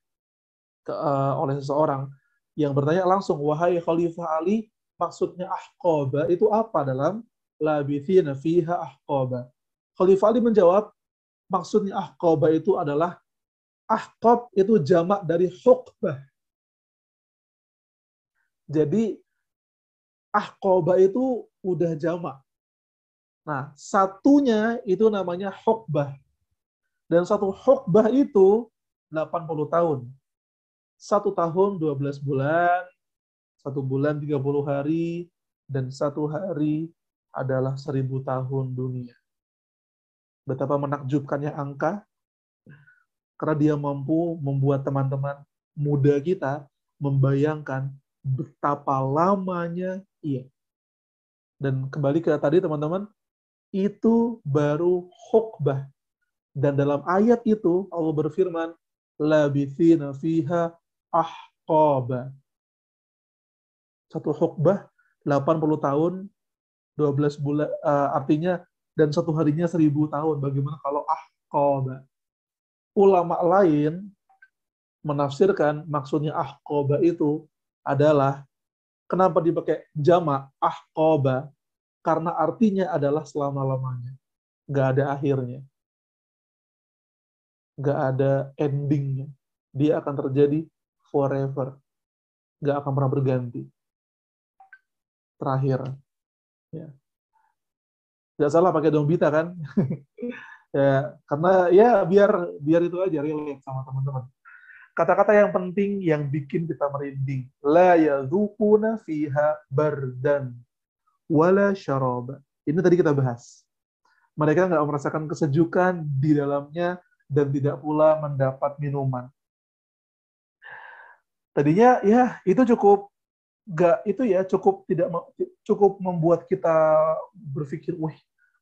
oleh seseorang yang bertanya langsung, wahai Khalifah Ali, maksudnya ahqaba itu apa dalam labithina fiha ahqaba? Khalifah Ali menjawab, maksudnya ahqaba itu adalah, ahqab itu jamak dari hukbah. Jadi ahqaba itu udah jamak. Nah, satunya itu namanya hukbah. Dan satu hukbah itu 80 tahun. 1 tahun 12 bulan, 1 bulan 30 hari, dan 1 hari adalah 1000 tahun dunia. Betapa menakjubkannya angka, karena dia mampu membuat teman-teman muda kita membayangkan betapa lamanya ia. Dan kembali ke tadi teman-teman, itu baru hukbah. Dan dalam ayat itu Allah berfirman, labithina fiha ahqaba. Satu hukbah 80 tahun 12 bulan, artinya dan 1 harinya 1000 tahun. Bagaimana kalau ahqaba? Ulama lain menafsirkan maksudnya ahqaba itu adalah, kenapa dipakai jamak ahqaba? Karena artinya adalah selama-lamanya. Nggak ada akhirnya. Nggak ada endingnya. Dia akan terjadi forever. Nggak akan pernah berganti. Terakhir. Ya. Nggak salah pakai dombita kan? Ya, karena ya biar itu aja relate sama teman-teman. Kata-kata yang penting yang bikin kita merinding. La yadzuquna fiha bardan wala syaraba. Ini tadi kita bahas. Mereka nggak merasakan kesejukan di dalamnya dan tidak pula mendapat minuman. Tadinya ya itu cukup cukup membuat kita berpikir, wih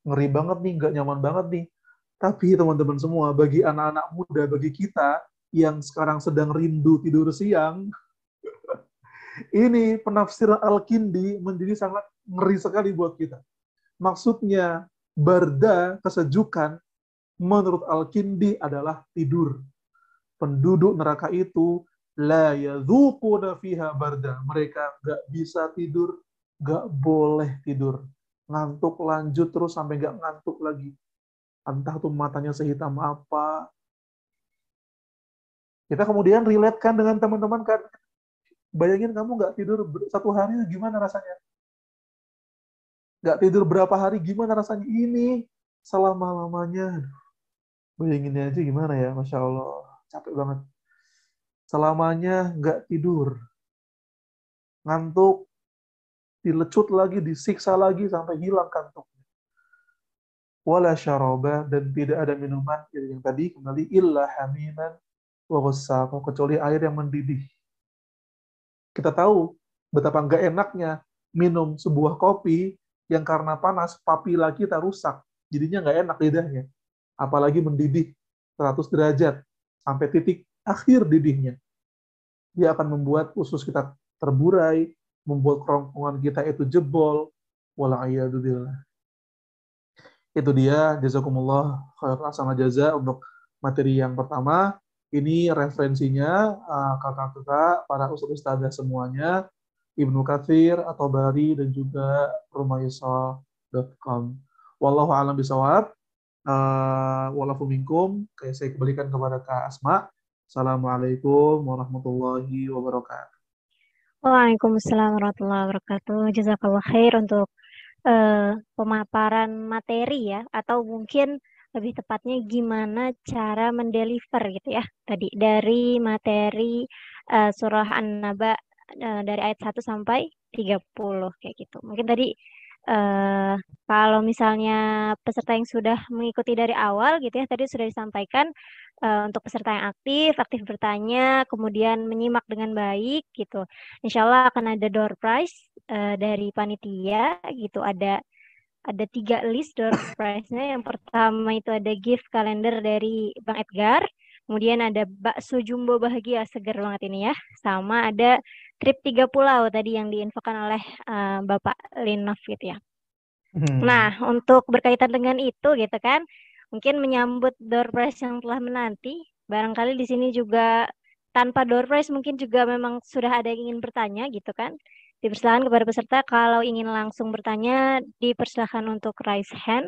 ngeri banget nih, nggak nyaman banget nih. Tapi teman-teman semua, bagi anak-anak muda, bagi kita yang sekarang sedang rindu tidur siang, ini penafsiran Al-Kindi menjadi sangat ngeri sekali buat kita. Maksudnya, barda, kesejukan, menurut Al-Kindi adalah tidur. Penduduk neraka itu, la yadzuquna fiha barda. Mereka nggak bisa tidur, nggak boleh tidur. Ngantuk lanjut terus sampai nggak ngantuk lagi. Entah tuh matanya sehitam apa. Kita kemudian relate-kan dengan teman-teman kan. Bayangin kamu nggak tidur 1 hari gimana rasanya? Nggak tidur berapa hari gimana rasanya? Ini selama-lamanya. Bayanginnya aja gimana ya, Masya Allah. Capek banget. Selamanya nggak tidur. Ngantuk, dilecut lagi, disiksa lagi sampai hilang kantuknya. Wala syaraba, dan tidak ada minuman yang tadi kembali illa hamiman wa ghassaqa, kecuali air yang mendidih. Kita tahu betapa enggak enaknya minum sebuah kopi yang karena panas papila kita rusak jadinya nggak enak lidahnya. Apalagi mendidih 100 derajat sampai titik akhir didihnya. Dia akan membuat usus kita terburai, membuat kerongkongan kita itu jebol. Wala'iyadzubillah. Itu dia, jazakumullah khairan hasanah jaza untuk materi yang pertama. Ini referensinya kakak-kakak, para ustadz-ustadzah semuanya, Ibnu Katsir, atau Bari, dan juga rumaysa.com. Wallahu a'lam bishawab. Walafu minkum. Kayak saya kembalikan kepada Kak Asma. Assalamualaikum warahmatullahi wabarakatuh. Waalaikumsalam warahmatullahi wabarakatuh. Jazakallah khair untuk pemaparan materi ya, atau mungkin lebih tepatnya gimana cara mendeliver gitu ya. Tadi dari materi surah An-Naba dari ayat 1 sampai 30 kayak gitu. Mungkin tadi eh, kalau misalnya peserta yang sudah mengikuti dari awal gitu ya, tadi sudah disampaikan untuk peserta yang aktif, aktif bertanya, kemudian menyimak dengan baik gitu. Insya Allah akan ada door prize dari panitia gitu. Ada 3 list door prize-nya. Yang pertama itu ada gift calendar dari Bang Edgar. Kemudian ada bakso jumbo bahagia, segar banget ini ya. Sama ada trip 3 pulau tadi yang diinfokan oleh Bapak Linov gitu ya. Nah, untuk berkaitan dengan itu gitu kan, mungkin menyambut door prize yang telah menanti, barangkali di sini juga tanpa door prize mungkin juga memang sudah ada yang ingin bertanya gitu kan. Dipersilakan kepada peserta kalau ingin langsung bertanya, dipersilakan untuk raise hand,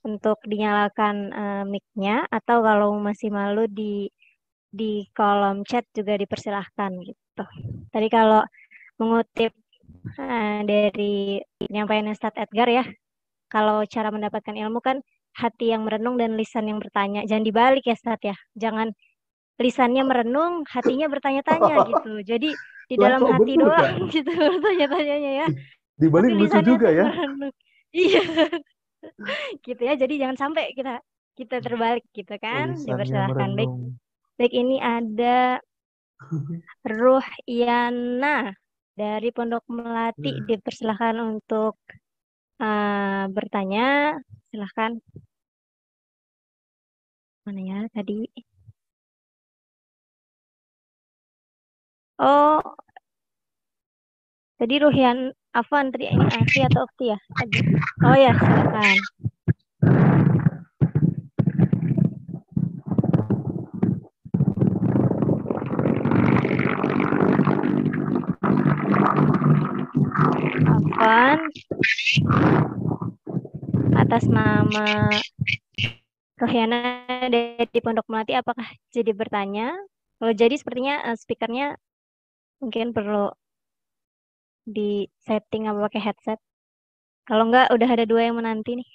untuk dinyalakan mic-nya, atau kalau masih malu di kolom chat juga dipersilahkan gitu. Tadi kalau mengutip dari penyampaian Ustadz Edgar ya, kalau cara mendapatkan ilmu kan hati yang merenung dan lisan yang bertanya. Jangan dibalik ya Ustadz ya. Jangan lisannya merenung, hatinya bertanya-tanya gitu. Jadi di Lah dalam kok hati betul, Kak? doang gitu bertanya-tanyanya ya. Di Tapi balik lucu lisannya juga tuh ya. merenung. Iya, gitu ya. Jadi jangan sampai kita terbalik gitu kan. Lisannya Dipersilahkan. Baik, merenung. baik ini ada Ruhyana dari Pondok Melati. Dipersilahkan untuk bertanya. Silahkan. Mana ya tadi? Oh, tadi Ruhian Afan tadi ini Afi atau Okti ya tadi. Oh ya, silakan. Afan atas nama Rohiana dari Pondok Melati, apakah jadi bertanya? Kalau jadi sepertinya speakernya mungkin perlu di setting apa pakai headset. Kalau enggak udah ada 2 yang menanti nih.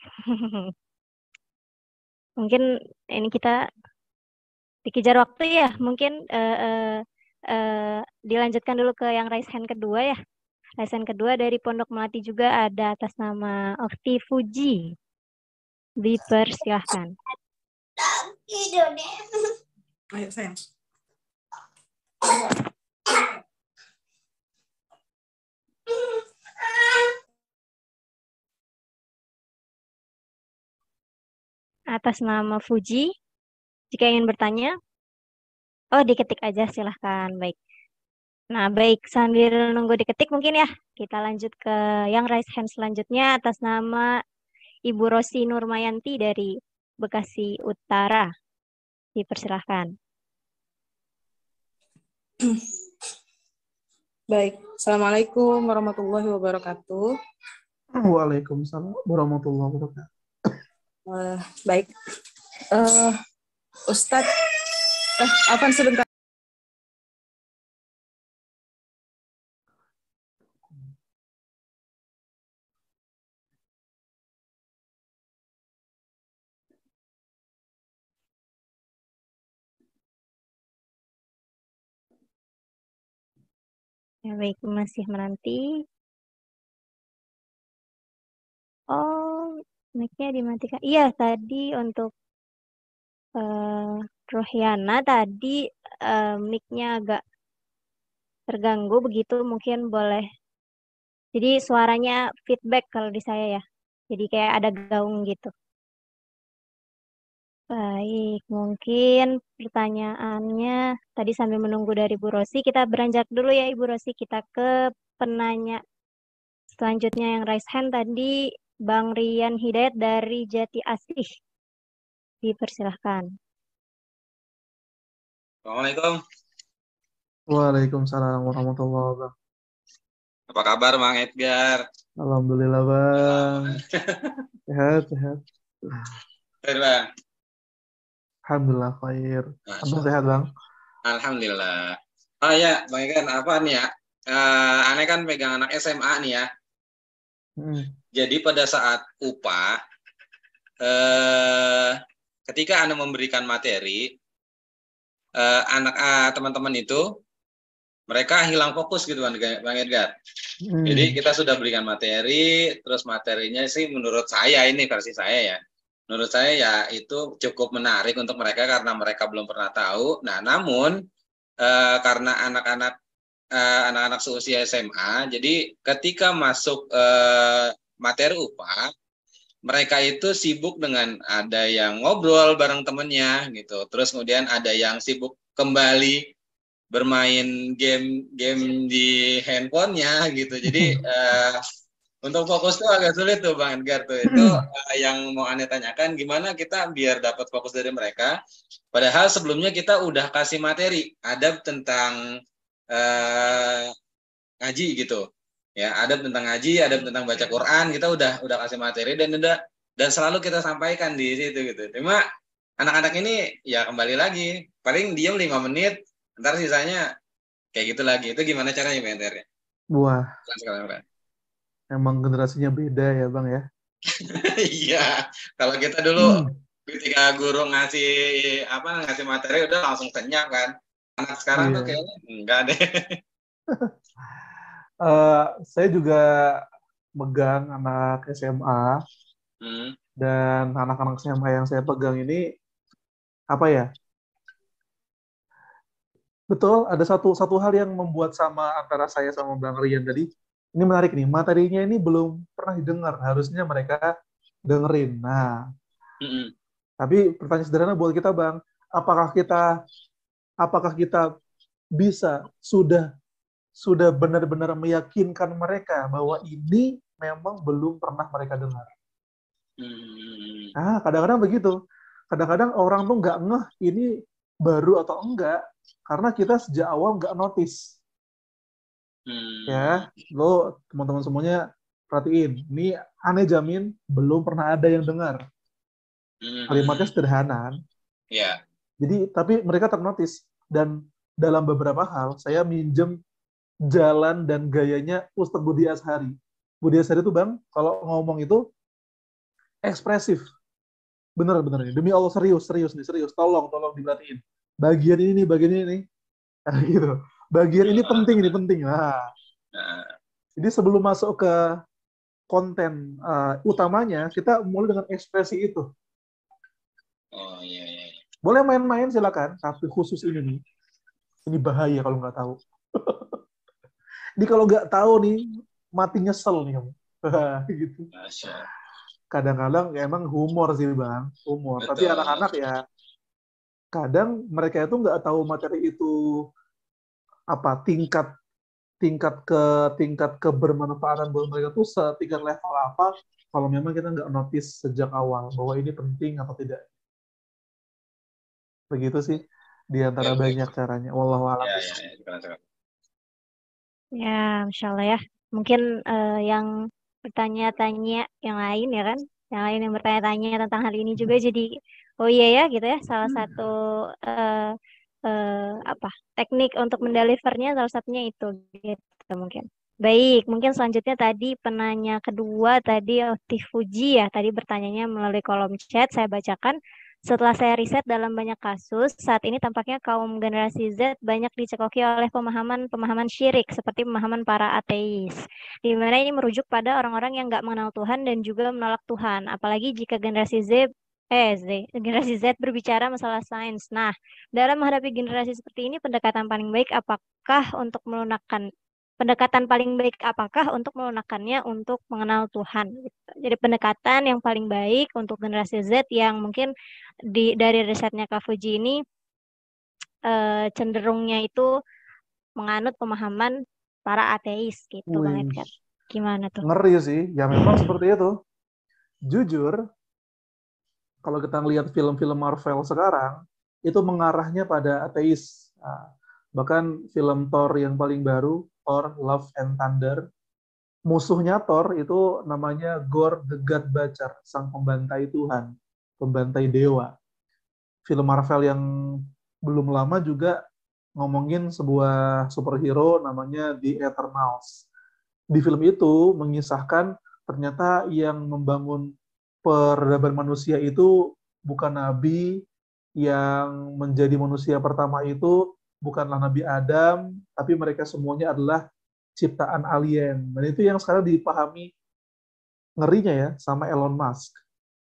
Mungkin ini kita dikejar waktu ya. Mungkin dilanjutkan dulu ke yang raise hand kedua ya. Raise hand kedua dari Pondok Melati juga ada atas nama Okti Fuji. Dipersilahkan. Ayo sayang. Atas nama Fuji, jika ingin bertanya, diketik aja silahkan. Baik. Nah, baik, sambil nunggu diketik mungkin ya, kita lanjut ke yang raise hand selanjutnya atas nama Ibu Rosi Nurmayanti dari Bekasi Utara. Dipersilahkan. Baik, Assalamualaikum warahmatullahi wabarakatuh. Waalaikumsalam warahmatullahi wabarakatuh. Baik, Ustadz, Afan sebentar. Ya, baik, masih menanti. Oh, mic-nya dimatikan. Iya, tadi untuk Rohiana tadi mic-nya agak terganggu begitu, mungkin boleh. Jadi suaranya feedback kalau di saya ya. Jadi kayak ada gaung gitu. Baik, mungkin pertanyaannya tadi sambil menunggu dari Bu Rosi, kita beranjak dulu ya Ibu Rosi, kita ke penanya selanjutnya yang raise hand tadi, Bang Rian Hidayat dari Jati Asih. Dipersilahkan. Assalamualaikum. Waalaikumsalam warahmatullahi wabarakatuh. Apa kabar Bang Edgar? Alhamdulillah Bang. Sehat, sehat. Baik, Bang. Alhamdulillah khair. Masya Antum Allah. sehat Bang? Alhamdulillah. Oh ya, Bang Edgar, apa nih ya? Aneh kan pegang anak SMA nih ya. Jadi pada saat UPA, ketika Anda memberikan materi, teman-teman itu mereka hilang fokus gitu Bang Edgar. Jadi kita sudah berikan materi, terus materinya sih menurut saya, ini versi saya ya, menurut saya ya itu cukup menarik untuk mereka karena mereka belum pernah tahu. Nah namun karena anak-anak seusia SMA, jadi ketika masuk materi UPA, mereka itu sibuk dengan ada yang ngobrol bareng temennya gitu, terus kemudian ada yang sibuk kembali bermain game di handphonenya gitu. Jadi untuk fokus tuh agak sulit tuh Bang Edgar tuh. Itu yang mau Anda tanyakan, gimana kita biar dapat fokus dari mereka. Padahal sebelumnya kita udah kasih materi, adab tentang ngaji gitu. Ya, adab tentang ngaji, adab tentang baca Quran, kita udah kasih materi dan selalu kita sampaikan di situ gitu. Cuma anak-anak ini ya kembali lagi, paling diam 5 menit, ntar sisanya kayak gitu lagi. Itu gimana caranya mentornya? Wah, emang generasinya beda ya Bang ya? Iya, kalau kita dulu ketika guru ngasih materi udah langsung kenyang kan. Anak sekarang tuh kayaknya enggak deh. Saya juga megang anak SMA dan anak-anak SMA yang saya pegang ini apa ya? Betul, ada satu hal yang membuat sama antara saya sama Bang Rian tadi. Ini menarik nih, materinya ini belum pernah didengar. Harusnya mereka dengerin. Nah, tapi pertanyaan sederhana buat kita Bang, apakah kita bisa sudah benar-benar meyakinkan mereka bahwa ini memang belum pernah mereka dengar? Nah, kadang-kadang begitu. Kadang-kadang orang tuh nggak ngeh ini baru atau enggak, karena kita sejak awal nggak notice. Ya, lo teman-teman semuanya perhatiin. Ini aneh jamin belum pernah ada yang dengar. Kalimatnya sederhana. Iya. Jadi, tapi mereka ternotis. Dan dalam beberapa hal, saya minjem jalan dan gayanya Ustadz Budi Azhari. Budi Azhari itu Bang, kalau ngomong itu ekspresif. Bener-bener nih. Demi Allah serius. Tolong diperhatiin. Bagian ini. Nah, gitu. Bagian ini penting. Nah. Jadi sebelum masuk ke konten utamanya, kita mulai dengan ekspresi itu. Oh iya. Boleh main-main silakan, tapi khusus ini nih. Ini bahaya kalau nggak tahu. Ini kalau nggak tahu nih, mati nyesel nih kamu. Gitu. Kadang-kadang ya emang humor sih Bang, humor. Betul. Tapi anak-anak ya kadang mereka itu nggak tahu materi itu apa tingkat kebermanfaatan buat mereka tuh setingkat level apa kalau memang kita nggak notice sejak awal bahwa ini penting apa tidak. Begitu sih di antara banyak caranya. Wallahu a'lam. Ya, Masya Allah ya. Mungkin yang bertanya-tanya yang lain ya kan, yang lain yang bertanya-tanya tentang hal ini juga jadi oh iya ya gitu ya, salah satu teknik untuk mendelivernya salah satunya itu gitu mungkin. Baik, mungkin selanjutnya tadi penanya kedua tadi Fuji ya, tadi bertanyanya melalui kolom chat, saya bacakan. Setelah saya riset dalam banyak kasus, saat ini tampaknya kaum generasi Z banyak dicekoki oleh pemahaman syirik, seperti pemahaman para ateis. Di mana ini merujuk pada orang-orang yang nggak mengenal Tuhan dan juga menolak Tuhan. Apalagi jika generasi generasi Z berbicara masalah sains. Nah, dalam menghadapi generasi seperti ini, pendekatan paling baik apakah untuk melunakkannya untuk mengenakannya untuk mengenal Tuhan? Jadi pendekatan yang paling baik untuk generasi Z yang mungkin dari risetnya Kak Fuji ini cenderungnya itu menganut pemahaman para ateis gitu Bang Wih, Edgar. Gimana tuh? ngeri sih. Ya memang seperti itu. Jujur, kalau kita ngelihat film-film Marvel sekarang, itu mengarahnya pada ateis. Nah, bahkan film Thor yang paling baru, Thor Love and Thunder, musuhnya Thor itu namanya Gore the God Butcher, sang pembantai Tuhan, pembantai dewa. Film Marvel yang belum lama juga ngomongin sebuah superhero namanya The Eternals. Di film itu mengisahkan ternyata yang membangun peradaban manusia itu bukan nabi, yang menjadi manusia pertama itu bukanlah Nabi Adam, tapi mereka semuanya adalah ciptaan alien. Dan itu yang sekarang dipahami ngerinya ya sama Elon Musk.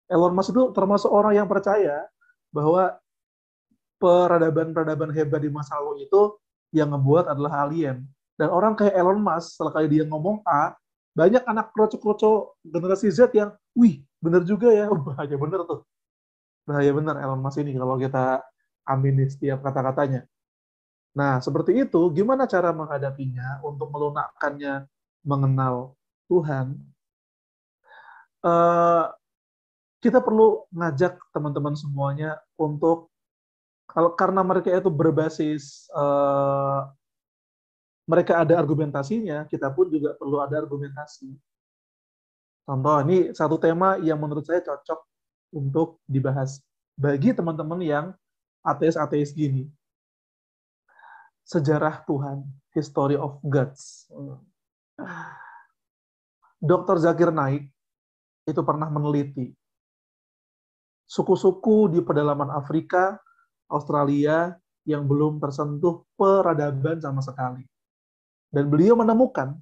Elon Musk itu termasuk orang yang percaya bahwa peradaban-peradaban hebat di masa lalu itu yang ngebuat adalah alien. Dan orang kayak Elon Musk, setelah kali dia ngomong A, banyak anak kroco-kroco generasi Z yang, wih, bener juga ya, bahaya bener tuh. Bahaya bener Elon Musk ini kalau kita amini setiap kata-katanya. Nah, seperti itu, gimana cara menghadapinya untuk melunakkannya mengenal Tuhan? Kita perlu ngajak teman-teman semuanya untuk karena mereka itu berbasis mereka ada argumentasinya, kita pun juga perlu ada argumentasi. Contoh, ini satu tema yang menurut saya cocok untuk dibahas bagi teman-teman yang ateis-ateis gini. Sejarah Tuhan, History of Gods. Dr. Zakir Naik itu pernah meneliti suku-suku di pedalaman Afrika, Australia yang belum tersentuh peradaban sama sekali. Dan beliau menemukan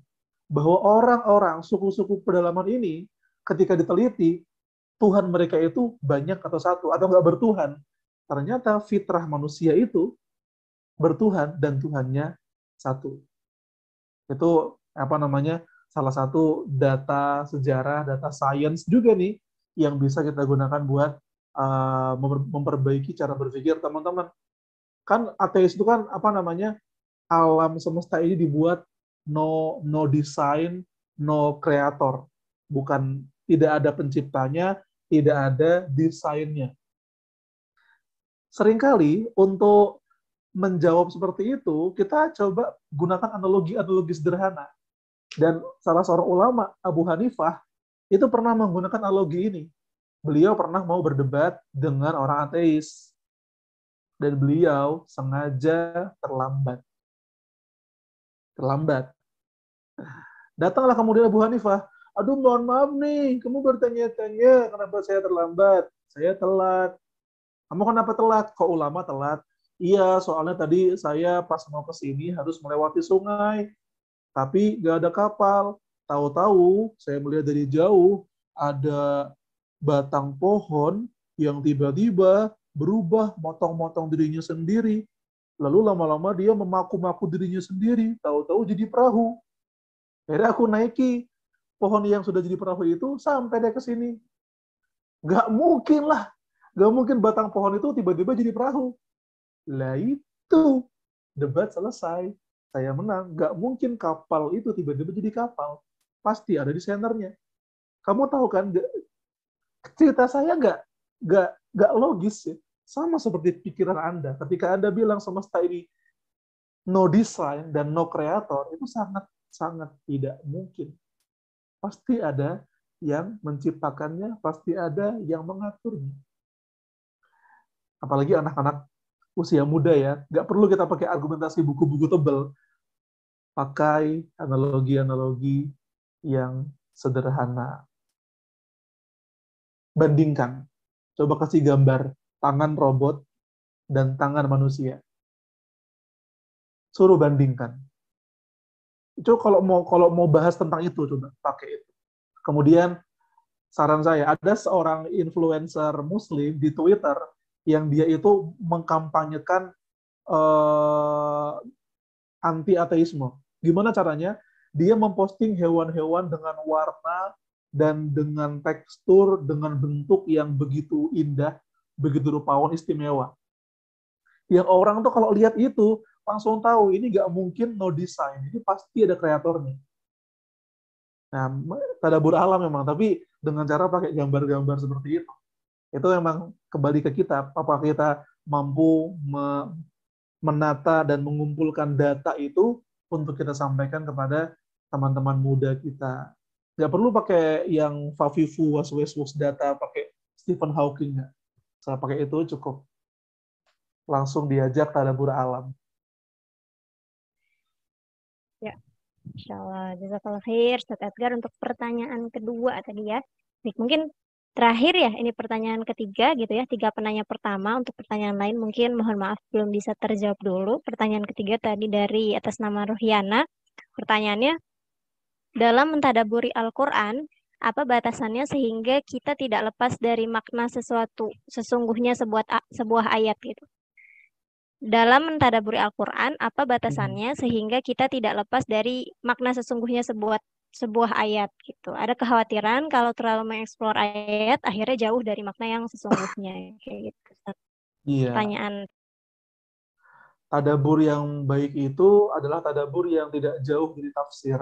bahwa orang-orang suku-suku pedalaman ini ketika diteliti, Tuhan mereka itu banyak atau satu, atau nggak bertuhan. Ternyata fitrah manusia itu bertuhan dan Tuhannya satu. Itu salah satu data sejarah, data sains juga nih yang bisa kita gunakan buat memperbaiki cara berpikir teman-teman. Kan ateis itu kan alam semesta ini dibuat no design, no creator. Bukan, tidak ada penciptanya, tidak ada desainnya. Seringkali untuk menjawab seperti itu, kita coba gunakan analogi-analogi sederhana. Dan salah seorang ulama, Abu Hanifah, itu pernah menggunakan analogi ini. Beliau pernah mau berdebat dengan orang ateis. Dan beliau sengaja terlambat. Datanglah kemudian Abu Hanifah, aduh mohon maaf nih, kamu bertanya-tanya kenapa saya terlambat. Saya telat. Kamu kenapa telat? Kok ulama telat? Iya, soalnya tadi saya pas mau ke sini harus melewati sungai, tapi gak ada kapal. Tahu-tahu saya melihat dari jauh ada batang pohon yang tiba-tiba berubah, motong-motong dirinya sendiri. Lalu lama-lama dia memaku-maku dirinya sendiri, tahu-tahu jadi perahu. Akhirnya aku naiki pohon yang sudah jadi perahu itu sampai deh ke sini. Gak mungkin lah. Gak mungkin batang pohon itu tiba-tiba jadi perahu. Lah itu, debat selesai. Saya menang. Gak mungkin kapal itu tiba-tiba jadi kapal. Pasti ada desainernya. Kamu tahu kan, cerita saya gak logis ya. Sama seperti pikiran Anda. Ketika Anda bilang semesta ini no design dan no creator, itu sangat tidak mungkin. Pasti ada yang menciptakannya, pasti ada yang mengaturnya. Apalagi anak-anak usia muda ya, nggak perlu kita pakai argumentasi buku-buku tebal, pakai analogi-analogi yang sederhana. Bandingkan, coba kasih gambar tangan robot dan tangan manusia. Suruh bandingkan. Itu kalau mau bahas tentang itu, coba pakai itu. Kemudian saran saya, ada seorang influencer Muslim di Twitter yang dia itu mengkampanyekan anti ateisme. Gimana caranya? Dia memposting hewan-hewan dengan warna dan dengan tekstur, dengan bentuk yang begitu indah, begitu rupawan, istimewa. Yang orang tuh kalau lihat itu langsung tahu ini nggak mungkin no design, ini pasti ada kreatornya. Nah, tadabbur alam memang, tapi dengan cara pakai gambar-gambar seperti itu. Itu memang kembali ke kita, apakah kita mampu menata dan mengumpulkan data itu untuk kita sampaikan kepada teman-teman muda kita. Nggak perlu pakai yang Favivu, was data, pakai Stephen Hawking. Nggak. Saya pakai itu cukup. Langsung diajak tadabbur alam. Ya, Insya Allah. Jazakallah khair, Ustaz Edgar, untuk pertanyaan kedua tadi ya. Baik, mungkin terakhir ya, ini pertanyaan ketiga gitu ya. 3 penanya pertama, untuk pertanyaan lain mungkin mohon maaf belum bisa terjawab dulu. Pertanyaan ketiga tadi dari atas nama Ruhiana. Pertanyaannya, dalam mentadaburi Al-Quran, apa batasannya sehingga kita tidak lepas dari makna sesuatu, sesungguhnya sebuah ayat gitu. Dalam mentadaburi Al-Quran, apa batasannya sehingga kita tidak lepas dari makna sesungguhnya sebuah ayat gitu. Ada kekhawatiran kalau terlalu mengeksplor ayat, akhirnya jauh dari makna yang sesungguhnya kayak gitu. Iya. Pertanyaan. Tadabbur yang baik itu adalah tadabbur yang tidak jauh dari tafsir.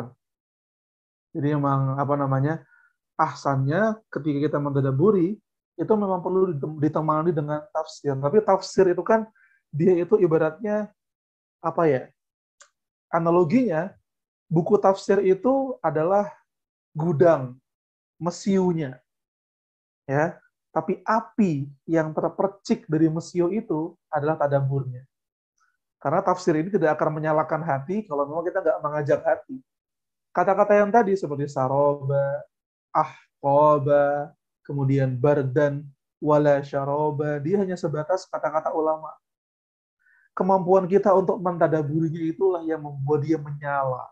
Jadi memang ahsannya ketika kita mentadabburi itu memang perlu ditemani dengan tafsir. Tapi tafsir itu kan dia itu ibaratnya analoginya buku tafsir itu adalah gudang mesiunya, ya. Tapi api yang terpercik dari mesiu itu adalah tadabburnya. Karena tafsir ini tidak akan menyalakan hati kalau memang kita nggak mengajak hati. Kata-kata yang tadi seperti saroba, ahqaba, kemudian bardan, wala syaroba, dia hanya sebatas kata-kata ulama. Kemampuan kita untuk mentadaburinya itulah yang membuat dia menyala.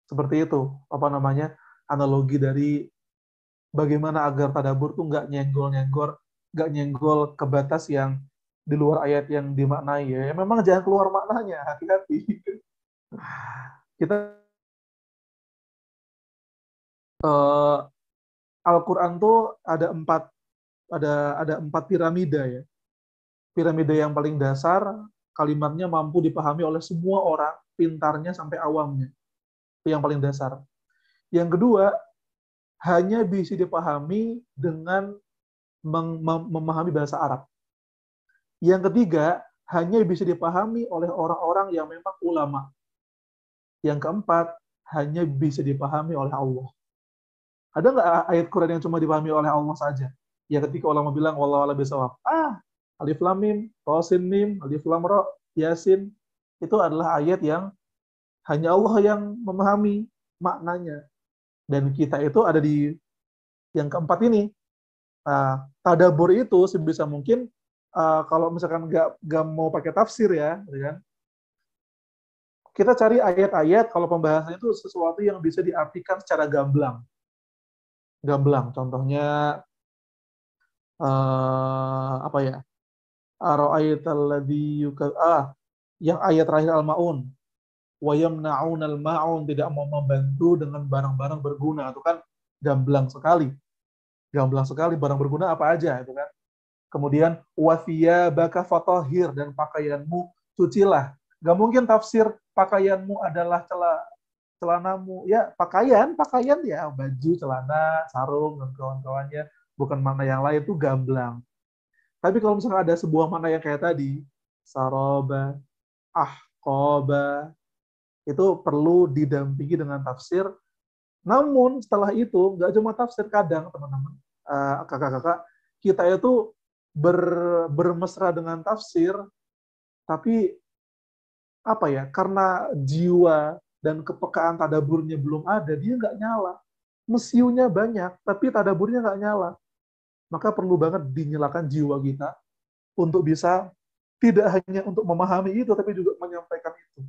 Seperti itu, analogi dari bagaimana agar tadabbur tuh nggak nyenggol ke batas yang di luar ayat yang dimaknai. Ya, memang jangan keluar maknanya, hati-hati. Kita Al-Quran tuh ada empat piramida ya. Piramida yang paling dasar, kalimatnya mampu dipahami oleh semua orang, pintarnya sampai awamnya. Itu yang paling dasar. Yang kedua, hanya bisa dipahami dengan memahami bahasa Arab. Yang ketiga, hanya bisa dipahami oleh orang-orang yang memang ulama. Yang keempat, hanya bisa dipahami oleh Allah. Ada nggak ayat Quran yang cuma dipahami oleh Allah saja? Ya ketika ulama bilang, wallahu a'lam bishawab. Alif lam mim, ra sin mim, alif lam ra, yasin. Itu adalah ayat yang hanya Allah yang memahami maknanya. Dan kita itu ada di yang keempat ini. Tadabbur itu sebisa mungkin kalau misalkan nggak mau pakai tafsir ya kan? Kita cari ayat-ayat kalau pembahasannya itu sesuatu yang bisa diartikan secara gamblang. Contohnya yang ayat terakhir Al-Maun, wa yamna'unal ma'un, tidak mau membantu dengan barang-barang berguna. Itu kan gamblang sekali barang berguna apa aja itu kan. Kemudian wa thiyabaka fatahhir, dan pakaianmu cucilah. Gak mungkin tafsir pakaianmu adalah celanamu. Ya, pakaian ya, baju, celana, sarung, dan kawan-kawannya. Bukan makna yang lain, itu gamblang. Tapi kalau misalnya ada sebuah makna yang kayak tadi, saroba, ahqaba, itu perlu didampingi dengan tafsir. Namun setelah itu, nggak cuma tafsir, kadang teman-teman, kakak-kakak, kita itu bermesra dengan tafsir, tapi karena jiwa dan kepekaan tadaburnya belum ada, dia nggak nyala. Mesiunya banyak, tapi tadaburnya nggak nyala. Maka perlu banget dinyalakan jiwa kita untuk bisa tidak hanya untuk memahami itu, tapi juga menyampaikan itu.